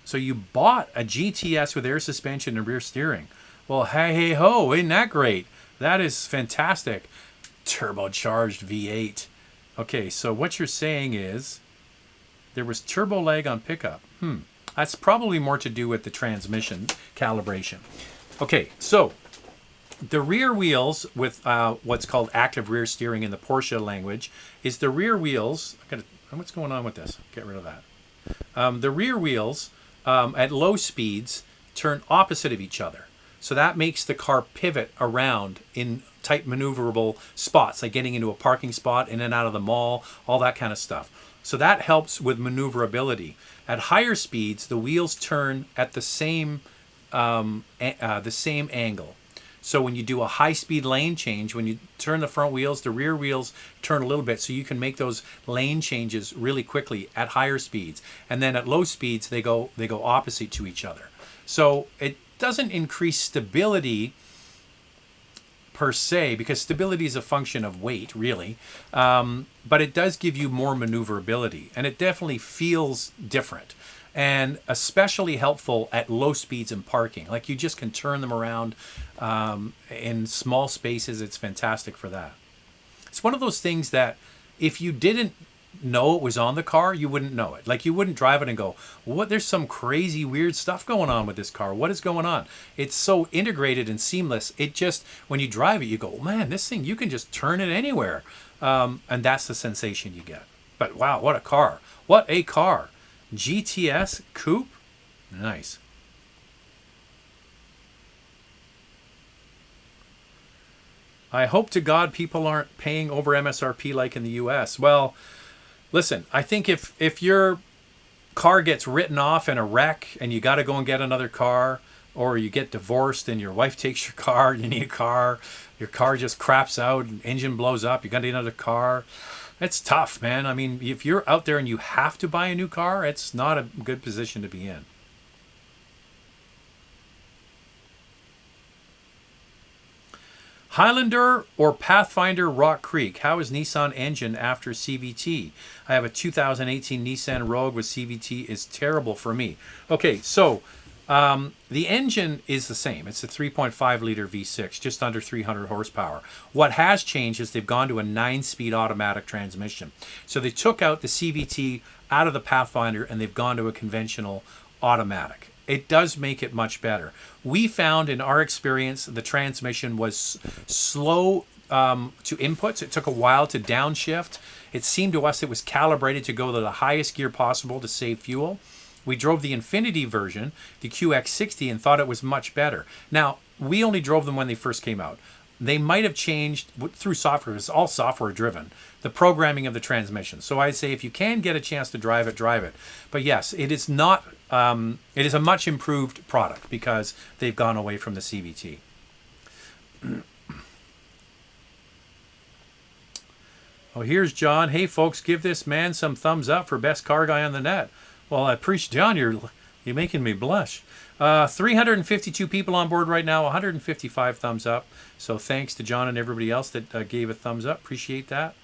so you bought a GTS with air suspension and rear steering. Well, hey ho, isn't that great? That is fantastic. Turbocharged V8. Okay, so what you're saying is There was turbo lag on pickup. That's probably more to do with the transmission calibration. Okay, so the rear wheels with what's called active rear steering in the Porsche language is the rear wheels. What's going on with this? Get rid of that. The rear wheels at low speeds turn opposite of each other. So that makes the car pivot around in tight maneuverable spots, like getting into a parking spot, in and out of the mall, all that kind of stuff. So that helps with maneuverability. At higher speeds, the wheels turn at the same angle. So when you do a high-speed lane change, when you turn the front wheels, the rear wheels turn a little bit, so you can make those lane changes really quickly at higher speeds. And then at low speeds, they go opposite to each other. So it doesn't increase stability per se, because stability is a function of weight, really. But it does give you more maneuverability, and it definitely feels different. And especially helpful at low speeds in parking. Like, you just can turn them around in small spaces. It's fantastic for that. It's one of those things that if you didn't know it was on the car, you wouldn't know it. Like, you wouldn't drive it and go, what? There's some crazy weird stuff going on with this car. What is going on? It's so integrated and seamless. It just, when you drive it, you go, man, this thing, you can just turn it anywhere. And that's the sensation you get. But wow, what a car. What a car. GTS Coupe? Nice. I hope to God people aren't paying over MSRP like in the US. Well, listen, I think if your car gets written off in a wreck and you got to go and get another car, or you get divorced and your wife takes your car, you need a car, your car just craps out, engine blows up, you got to get another car. It's tough, man. I mean, if you're out there and you have to buy a new car, it's not a good position to be in. Highlander or Pathfinder Rock Creek? How is Nissan engine after CVT? I have a 2018 Nissan Rogue with CVT. Is terrible for me. Okay, so the engine is the same. It's a 3.5 liter V6, just under 300 horsepower. What has changed is they've gone to a 9-speed automatic transmission. So they took out the CVT out of the Pathfinder and they've gone to a conventional automatic. It does make it much better. We found in our experience the transmission was slow to inputs. It took a while to downshift. It seemed to us it was calibrated to go to the highest gear possible to save fuel. We drove the Infinity version, the QX60, and thought it was much better. Now, we only drove them when they first came out. They might have changed through software. It's all software driven, the programming of the transmission. So I'd say if you can get a chance to drive it, drive it. But yes, it is not. It is a much improved product because they've gone away from the CVT. Oh, here's John. Hey, folks, give this man some thumbs up for best car guy on the net. Well, I appreciate, John, you're making me blush. 352 people on board right now, 155 thumbs up. So thanks to John and everybody else that gave a thumbs up. Appreciate that.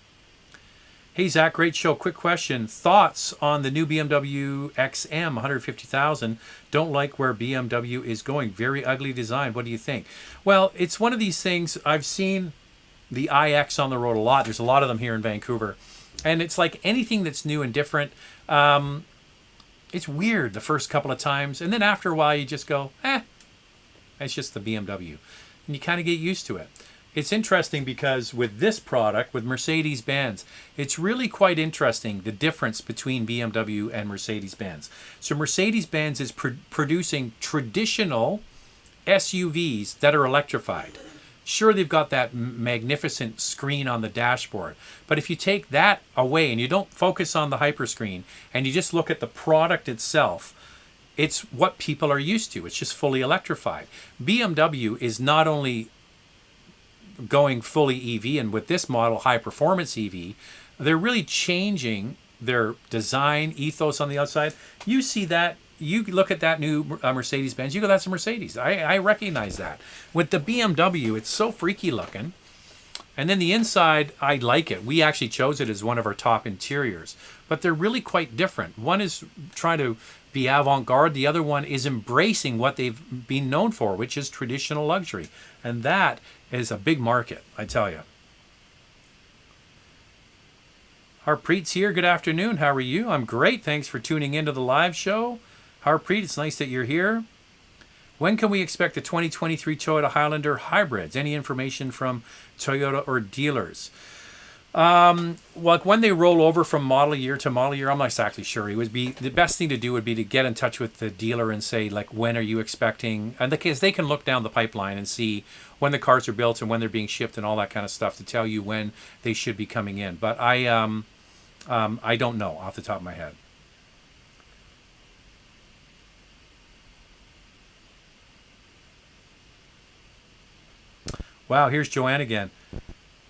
Hey, Zach, great show. Quick question. Thoughts on the new BMW XM 150,000? Don't like where BMW is going. Very ugly design. What do you think? Well, it's one of these things. I've seen the iX on the road a lot. There's a lot of them here in Vancouver. And it's like anything that's new and different. It's weird the first couple of times, and then after a while you just go, it's just the BMW. And you kind of get used to it. It's interesting because with this product, with Mercedes-Benz, it's really quite interesting, the difference between BMW and Mercedes-Benz. So Mercedes-Benz is producing traditional SUVs that are electrified. Sure, they've got that magnificent screen on the dashboard, but if you take that away and you don't focus on the hyperscreen and you just look at the product itself, it's what people are used to. It's just fully electrified. BMW is not only going fully EV, and with this model, high performance EV, they're really changing their design ethos on the outside. You see that. You look at that new Mercedes-Benz, you go, that's a Mercedes. I recognize that. With the BMW, it's so freaky looking. And then the inside, I like it. We actually chose it as one of our top interiors. But they're really quite different. One is trying to be avant-garde. The other one is embracing what they've been known for, which is traditional luxury. And that is a big market, I tell you. Harpreet's here. Good afternoon. How are you? I'm great. Thanks for tuning into the live show. Harpreet, it's nice that you're here. When can we expect the 2023 Toyota Highlander hybrids? Any information from Toyota or dealers? Well, when they roll over from model year to model year, I'm not exactly sure. It would be the best thing to do would be to get in touch with the dealer and say, like, when are you expecting? And because they can look down the pipeline and see when the cars are built and when they're being shipped and all that kind of stuff to tell you when they should be coming in. But I don't know off the top of my head. Wow, here's Joanne again.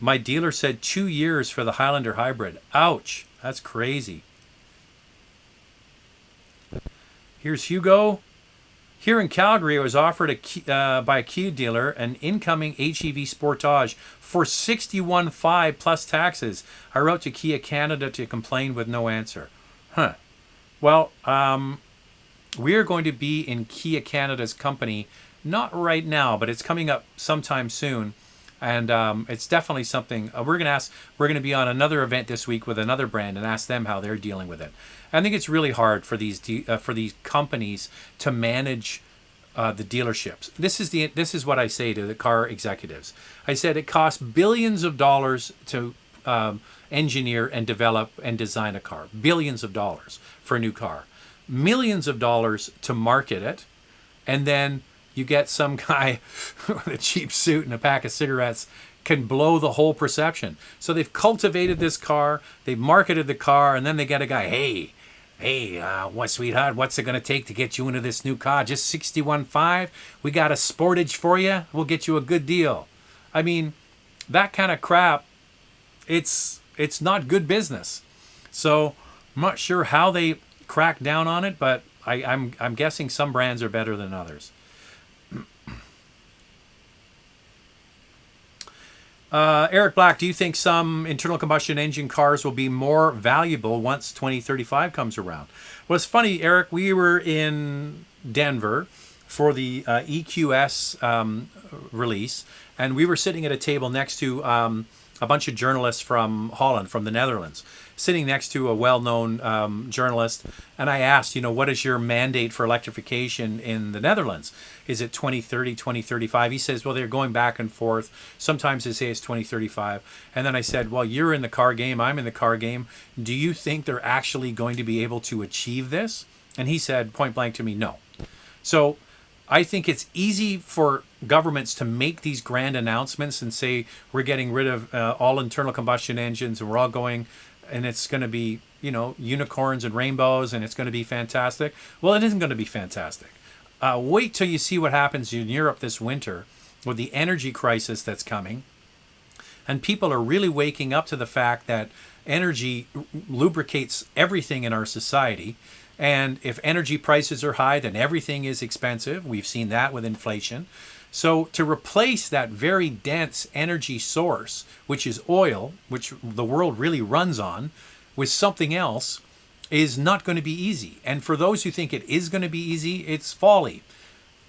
My dealer said 2 years for the Highlander hybrid. Ouch, that's crazy. Here's Hugo. Here in Calgary, I was offered by a Kia dealer an incoming HEV Sportage for $61,500 plus taxes. I wrote to Kia Canada to complain with no answer. Huh. Well, we are going to be in Kia Canada's company, not right now, but it's coming up sometime soon. And it's definitely something we're going to be on another event this week with another brand and ask them how they're dealing with it. I think it's really hard for these companies to manage the dealerships. This is what I say to the car executives. I said it costs billions of dollars to engineer and develop and design a car. Billions of dollars for a new car. Millions of dollars to market it, and then you get some guy with a cheap suit and a pack of cigarettes can blow the whole perception. So they've cultivated this car, they've marketed the car, and then they get a guy, hey, what, sweetheart, what's it going to take to get you into this new car? Just $61,500? We got a Sportage for you? We'll get you a good deal. I mean, that kind of crap, it's not good business. So I'm not sure how they crack down on it, but I'm guessing some brands are better than others. Eric Black, do you think some internal combustion engine cars will be more valuable once 2035 comes around? Well, it's funny, Eric, we were in Denver for the EQS release, and we were sitting at a table next to a bunch of journalists from Holland, from the Netherlands, sitting next to a well-known journalist, and I asked, what is your mandate for electrification in the Netherlands? Is it 2030, 2035? He says, well, they're going back and forth. Sometimes they say it's 2035. And then I said, well, you're in the car game, I'm in the car game. Do you think they're actually going to be able to achieve this? And he said, point blank to me, no. So I think it's easy for governments to make these grand announcements and say, we're getting rid of all internal combustion engines and we're all going, and it's going to be, unicorns and rainbows and it's going to be fantastic. Well, it isn't going to be fantastic. Wait till you see what happens in Europe this winter with the energy crisis that's coming. And people are really waking up to the fact that energy lubricates everything in our society. And if energy prices are high, then everything is expensive. We've seen that with inflation. So to replace that very dense energy source, which is oil, which the world really runs on, with something else is not going to be easy. And for those who think it is going to be easy, it's folly.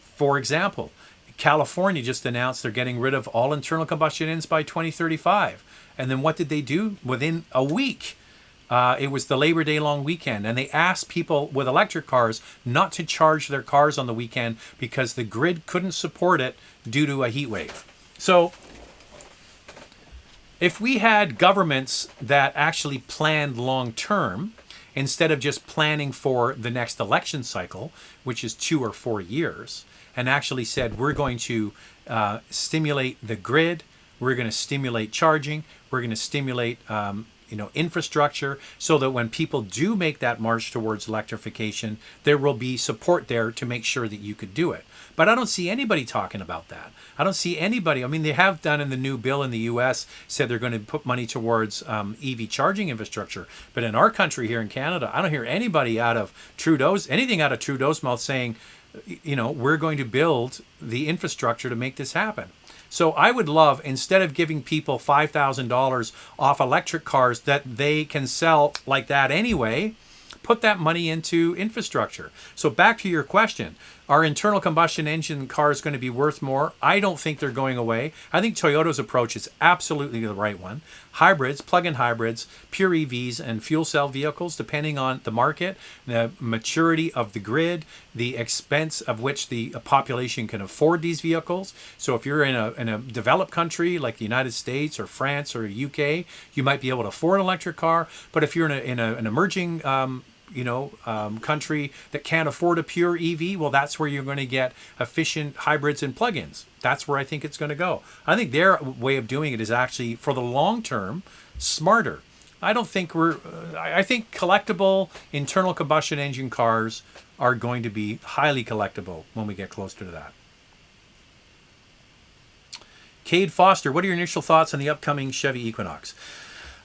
For example, California just announced they're getting rid of all internal combustion engines by 2035. And then what did they do? Within a week, it was the Labor Day long weekend, and they asked people with electric cars not to charge their cars on the weekend because the grid couldn't support it due to a heat wave. So if we had governments that actually planned long term, instead of just planning for the next election cycle, which is 2 or 4 years, and actually said, we're going to stimulate the grid, we're going to stimulate charging, we're going to stimulate infrastructure, so that when people do make that march towards electrification, there will be support there to make sure that you could do it. But I don't see anybody talking about that. I don't see anybody. I mean, they have done in the new bill in the U.S. said they're going to put money towards EV charging infrastructure. But in our country here in Canada, I don't hear anybody anything out of Trudeau's mouth saying, we're going to build the infrastructure to make this happen. So I would love, instead of giving people $5,000 off electric cars that they can sell like that anyway, put that money into infrastructure. So back to your question, are internal combustion engine cars going to be worth more? I don't think they're going away. I think Toyota's approach is absolutely the right one. Hybrids, plug-in hybrids, pure EVs, and fuel cell vehicles, depending on the market, the maturity of the grid, the expense of which the population can afford these vehicles. So if you're in a developed country like the United States or France or UK, you might be able to afford an electric car. But if you're in an emerging country that can't afford a pure EV, well, that's where you're going to get efficient hybrids and plug-ins. That's where I think it's going to go. I think their way of doing it is actually, for the long term, smarter. I think collectible internal combustion engine cars are going to be highly collectible when we get closer to that. Cade Foster, what are your initial thoughts on the upcoming Chevy Equinox?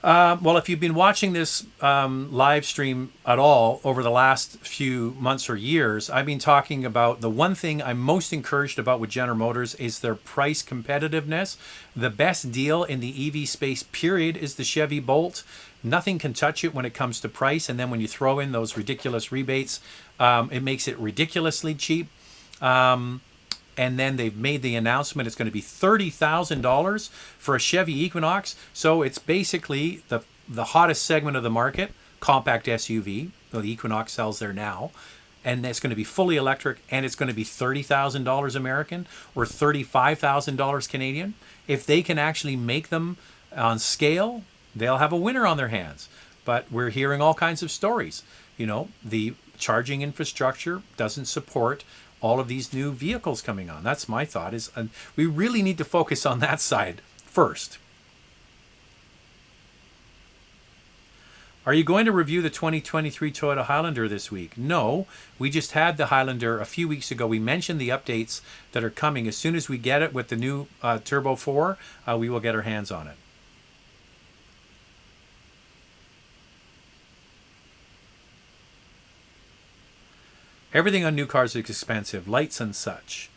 Well, if you've been watching this live stream at all over the last few months or years, I've been talking about the one thing I'm most encouraged about with General Motors is their price competitiveness. The best deal in the EV space, period, is the Chevy Bolt. Nothing can touch it when it comes to price. And then when you throw in those ridiculous rebates, it makes it ridiculously cheap. And then they've made the announcement it's going to be $30,000 for a Chevy Equinox. So it's basically the hottest segment of the market, compact SUV. The Equinox sells there now. And it's going to be fully electric, and it's going to be $30,000 American or $35,000 Canadian. If they can actually make them on scale, they'll have a winner on their hands. But we're hearing all kinds of stories. The charging infrastructure doesn't support all of these new vehicles coming on. That's my thought, is we really need to focus on that side first. Are you going to review the 2023 Toyota Highlander this week? No, we just had the Highlander a few weeks ago. We mentioned the updates that are coming. As soon as we get it with the new Turbo 4, we will get our hands on it. Everything on new cars is expensive, lights and such.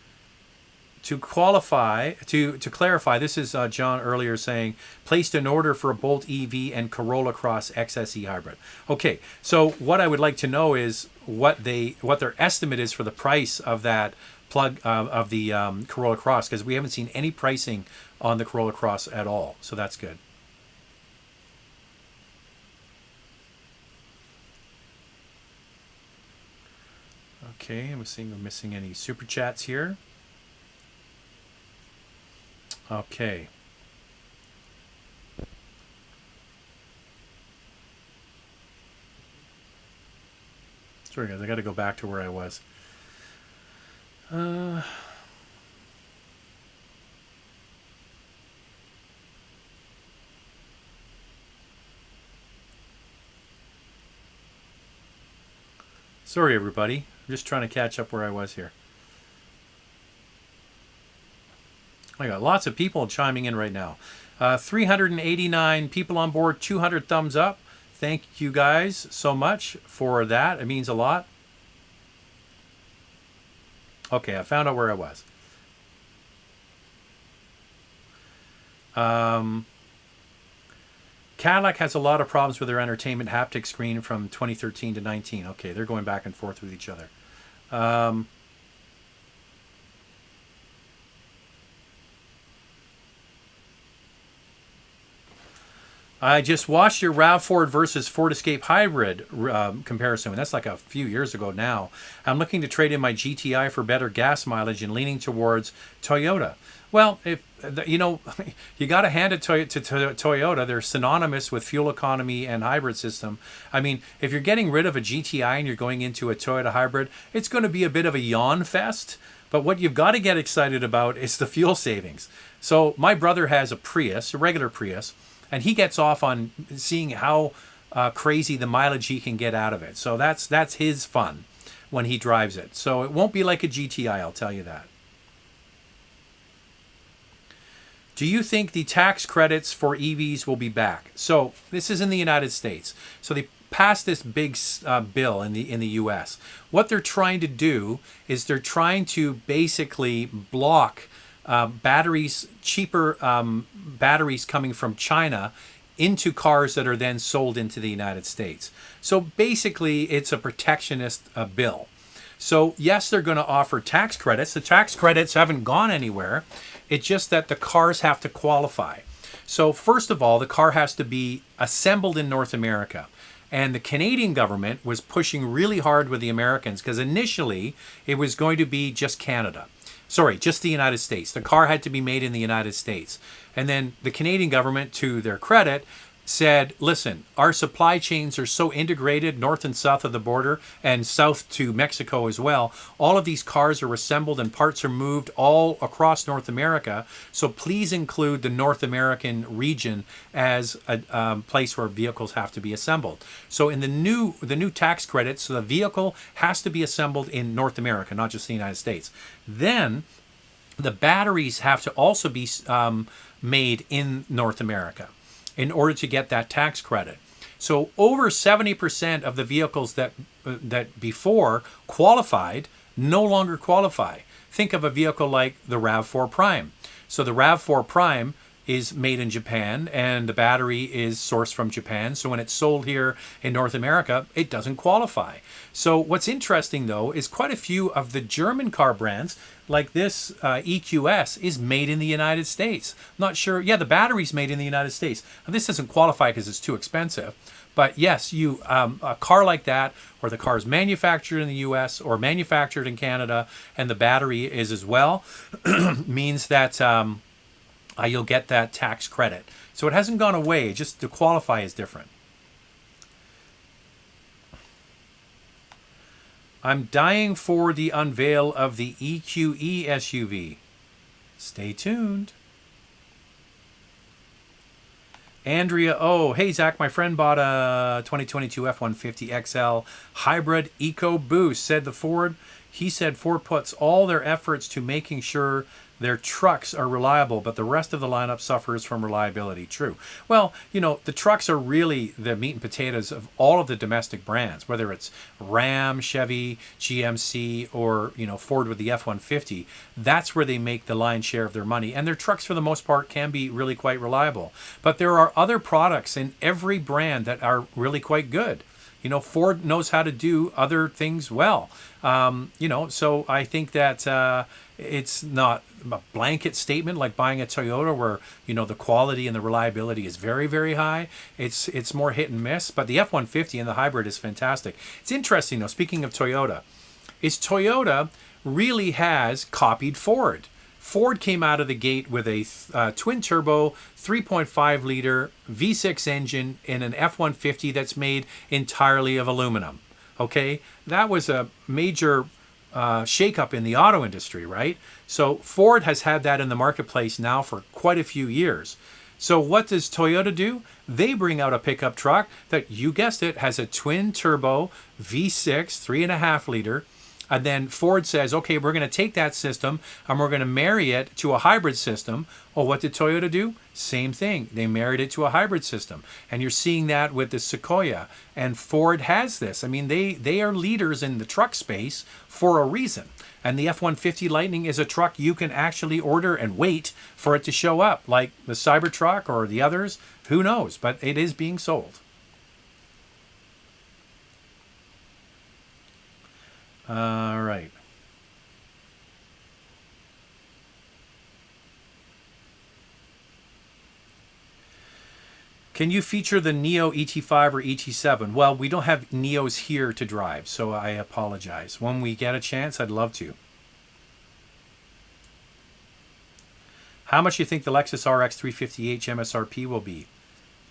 To clarify, this is John earlier saying, placed an order for a Bolt EV and Corolla Cross XSE hybrid. Okay, so what I would like to know is what their estimate is for the price of that of the Corolla Cross, because we haven't seen any pricing on the Corolla Cross at all. So that's good. Okay, I'm seeing we're missing any super chats here. Okay. Sorry guys, I got to go back to where I was. Sorry everybody. I'm just trying to catch up where I was here. I got lots of people chiming in right now. 389 people on board, 200 thumbs up. Thank you guys so much for that. It means a lot. Okay, I found out where I was. Cadillac has a lot of problems with their entertainment haptic screen from 2013 to 19. Okay, they're going back and forth with each other. I just watched your RAV4 versus Ford Escape Hybrid comparison. That's like a few years ago now. I'm looking to trade in my GTI for better gas mileage and leaning towards Toyota. Well, if you got to hand it to Toyota. They're synonymous with fuel economy and hybrid system. I mean, if you're getting rid of a GTI and you're going into a Toyota hybrid, it's going to be a bit of a yawn fest. But what you've got to get excited about is the fuel savings. So my brother has a Prius, a regular Prius, and he gets off on seeing how crazy the mileage he can get out of it. So that's his fun when he drives it. So it won't be like a GTI, I'll tell you that. Do you think the tax credits for EVs will be back? So this is in the United States. So they passed this big bill in the U.S. What they're trying to do is they're trying to basically block batteries, cheaper batteries coming from China into cars that are then sold into the United States. So basically, it's a protectionist bill. So yes, they're going to offer tax credits. The tax credits haven't gone anywhere. It's just that the cars have to qualify. So first of all, the car has to be assembled in North America. And the Canadian government was pushing really hard with the Americans because initially it was going to be just Canada. Sorry, just the United States. The car had to be made in the United States. And then the Canadian government, to their credit, said, listen, our supply chains are so integrated north and south of the border and south to Mexico as well. All of these cars are assembled and parts are moved all across North America. So please include the North American region as a place where vehicles have to be assembled. So in the new tax credits, so the vehicle has to be assembled in North America, not just the United States. Then the batteries have to also be made in North America in order to get that tax credit. So over 70% of the vehicles that before qualified no longer qualify. Think of a vehicle like the RAV4 Prime. So the RAV4 Prime is made in Japan and the battery is sourced from Japan. So when it's sold here in North America, it doesn't qualify. So what's interesting though is quite a few of the German car brands, like this EQS, is made in the United States. Not sure, yeah, the battery's made in the United States. Now, this doesn't qualify because it's too expensive. But yes, a car like that, or the car is manufactured in the US or manufactured in Canada, and the battery is as well, means that you'll get that tax credit. So it hasn't gone away, just to qualify is different. I'm dying for the unveil of the EQE SUV. Stay tuned. Andrea, oh, hey Zach, my friend bought a 2022 F-150 XL hybrid EcoBoost. He said Ford puts all their efforts to making sure their trucks are reliable, but the rest of the lineup suffers from reliability. True. Well, the trucks are really the meat and potatoes of all of the domestic brands, whether it's Ram, Chevy, GMC, or, Ford with the F-150. That's where they make the lion's share of their money. And their trucks, for the most part, can be really quite reliable. But there are other products in every brand that are really quite good. Ford knows how to do other things well. So I think that it's not a blanket statement like buying a Toyota where, the quality and the reliability is very, very high. It's more hit and miss. But the F-150 and the hybrid is fantastic. It's interesting, though, speaking of Toyota, is Toyota really has copied Ford. Ford came out of the gate with a twin-turbo 3.5-liter V6 engine in an F-150 that's made entirely of aluminum. Okay, that was a major shakeup in the auto industry, right? So Ford has had that in the marketplace now for quite a few years. So what does Toyota do? They bring out a pickup truck that, you guessed it, has a twin-turbo V6 3.5-liter. And then Ford says, okay, we're going to take that system and we're going to marry it to a hybrid system. Well, what did Toyota do? Same thing. They married it to a hybrid system. And you're seeing that with the Sequoia. And Ford has this. I mean, they are leaders in the truck space for a reason. And the F-150 Lightning is a truck you can actually order and wait for it to show up. Like the Cybertruck or the others, who knows? But it is being sold. All right. Can you feature the Neo ET5 or ET7? Well, we don't have Neos here to drive, so I apologize. When we get a chance, I'd love to. How much do you think the Lexus RX 350h MSRP will be?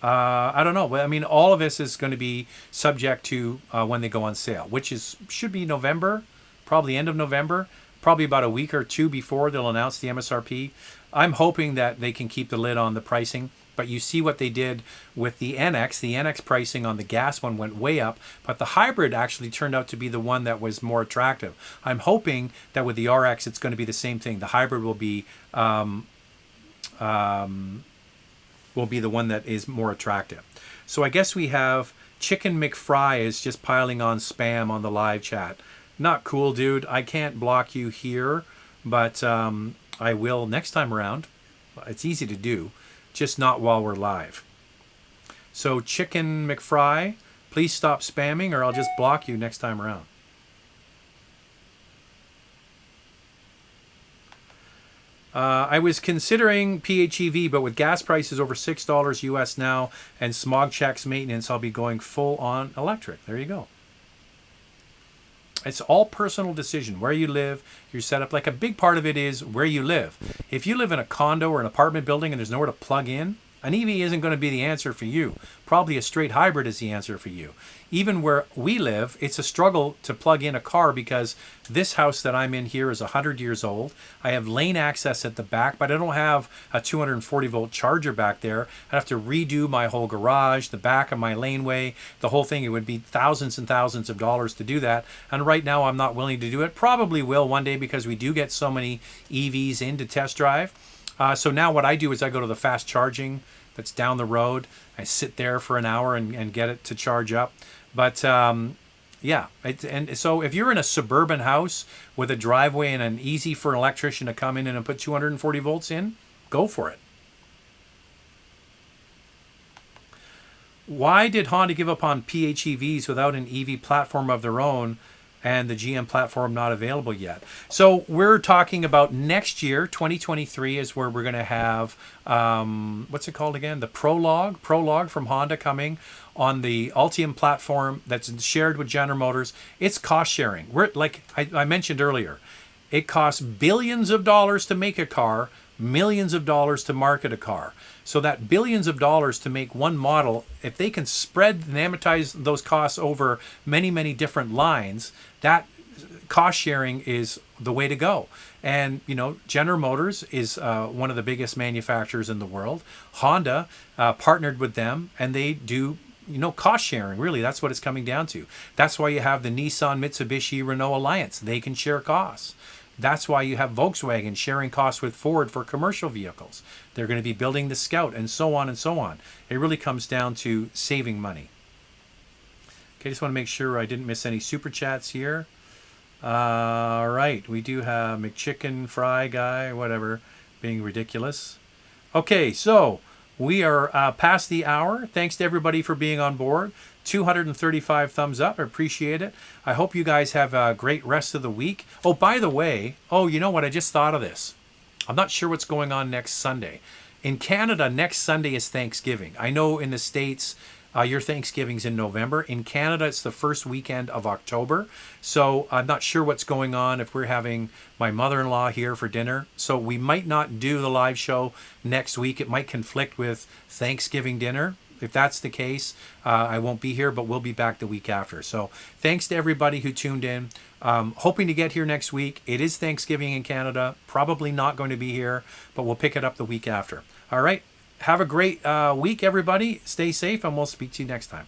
I don't know. I mean, all of this is going to be subject to when they go on sale, which should be November, probably end of November, probably about a week or two before they'll announce the MSRP. I'm hoping that they can keep the lid on the pricing, but you see what they did with the NX. The NX pricing on the gas one went way up, but the hybrid actually turned out to be the one that was more attractive. I'm hoping that with the RX, it's going to be the same thing. The hybrid will be the one that is more attractive. So I guess we have Chicken McFry is just piling on spam on the live chat. Not cool, dude. I can't block you here, but I will next time around. It's easy to do, just not while we're live. So Chicken McFry, please stop spamming or I'll just block you next time around. I was considering PHEV, but with gas prices over $6 US now and smog checks maintenance, I'll be going full on electric. There you go. It's all personal decision. Where you live, your setup. Like a big part of it is where you live. If you live in a condo or an apartment building and there's nowhere to plug in, an EV isn't going to be the answer for you. Probably a straight hybrid is the answer for you. Even where we live, it's a struggle to plug in a car because this house that I'm in here is 100 years old. I have lane access at the back, but I don't have a 240 volt charger back there. I have to redo my whole garage, the back of my laneway, the whole thing. It would be thousands and thousands of dollars to do that. And right now I'm not willing to do it. Probably will one day because we do get so many EVs in to test drive. So now what I do is I go to the fast charging that's down the road. I sit there for an hour and get it to charge up. But yeah, and so if you're in a suburban house with a driveway and an easy for an electrician to come in and put 240 volts in, go for it. Why did Honda give up on PHEVs without an EV platform of their own and the GM platform not available yet? So we're talking about next year, 2023 is where we're going to have, what's it called again? The Prologue from Honda coming on the Ultium platform that's shared with General Motors. It's cost sharing. We're like I mentioned earlier, it costs billions of dollars to make a car, millions of dollars to market a car. So that billions of dollars to make one model, if they can spread and amortize those costs over many, many different lines, that cost sharing is the way to go. And, you know, General Motors is one of the biggest manufacturers in the world. Honda partnered with them and they do, you know, cost sharing. Really, that's what it's coming down to. That's why you have the Nissan, Mitsubishi, Renault alliance. They can share costs. That's why you have Volkswagen sharing costs with Ford for commercial vehicles. They're going to be building the Scout and so on and so on. It really comes down to saving money. Okay, just want to make sure I didn't miss any super chats here. All right, we do have McChicken Fry guy, whatever, being ridiculous. Okay, so we are past the hour. Thanks to everybody for being on board. 235 thumbs up. I appreciate it. I hope you guys have a great rest of the week. Oh, by the way, you know what? I just thought of this. I'm not sure what's going on next Sunday. In Canada, next Sunday is Thanksgiving. I know in the States, your Thanksgiving's in November. In Canada, it's the first weekend of October. So I'm not sure what's going on if we're having my mother-in-law here for dinner. So we might not do the live show next week. It might conflict with Thanksgiving dinner. If that's the case, I won't be here, but we'll be back the week after. So thanks to everybody who tuned in. Hoping to get here next week. It is Thanksgiving in Canada. Probably not going to be here, but we'll pick it up the week after. All right. Have a great week, everybody. Stay safe, and we'll speak to you next time.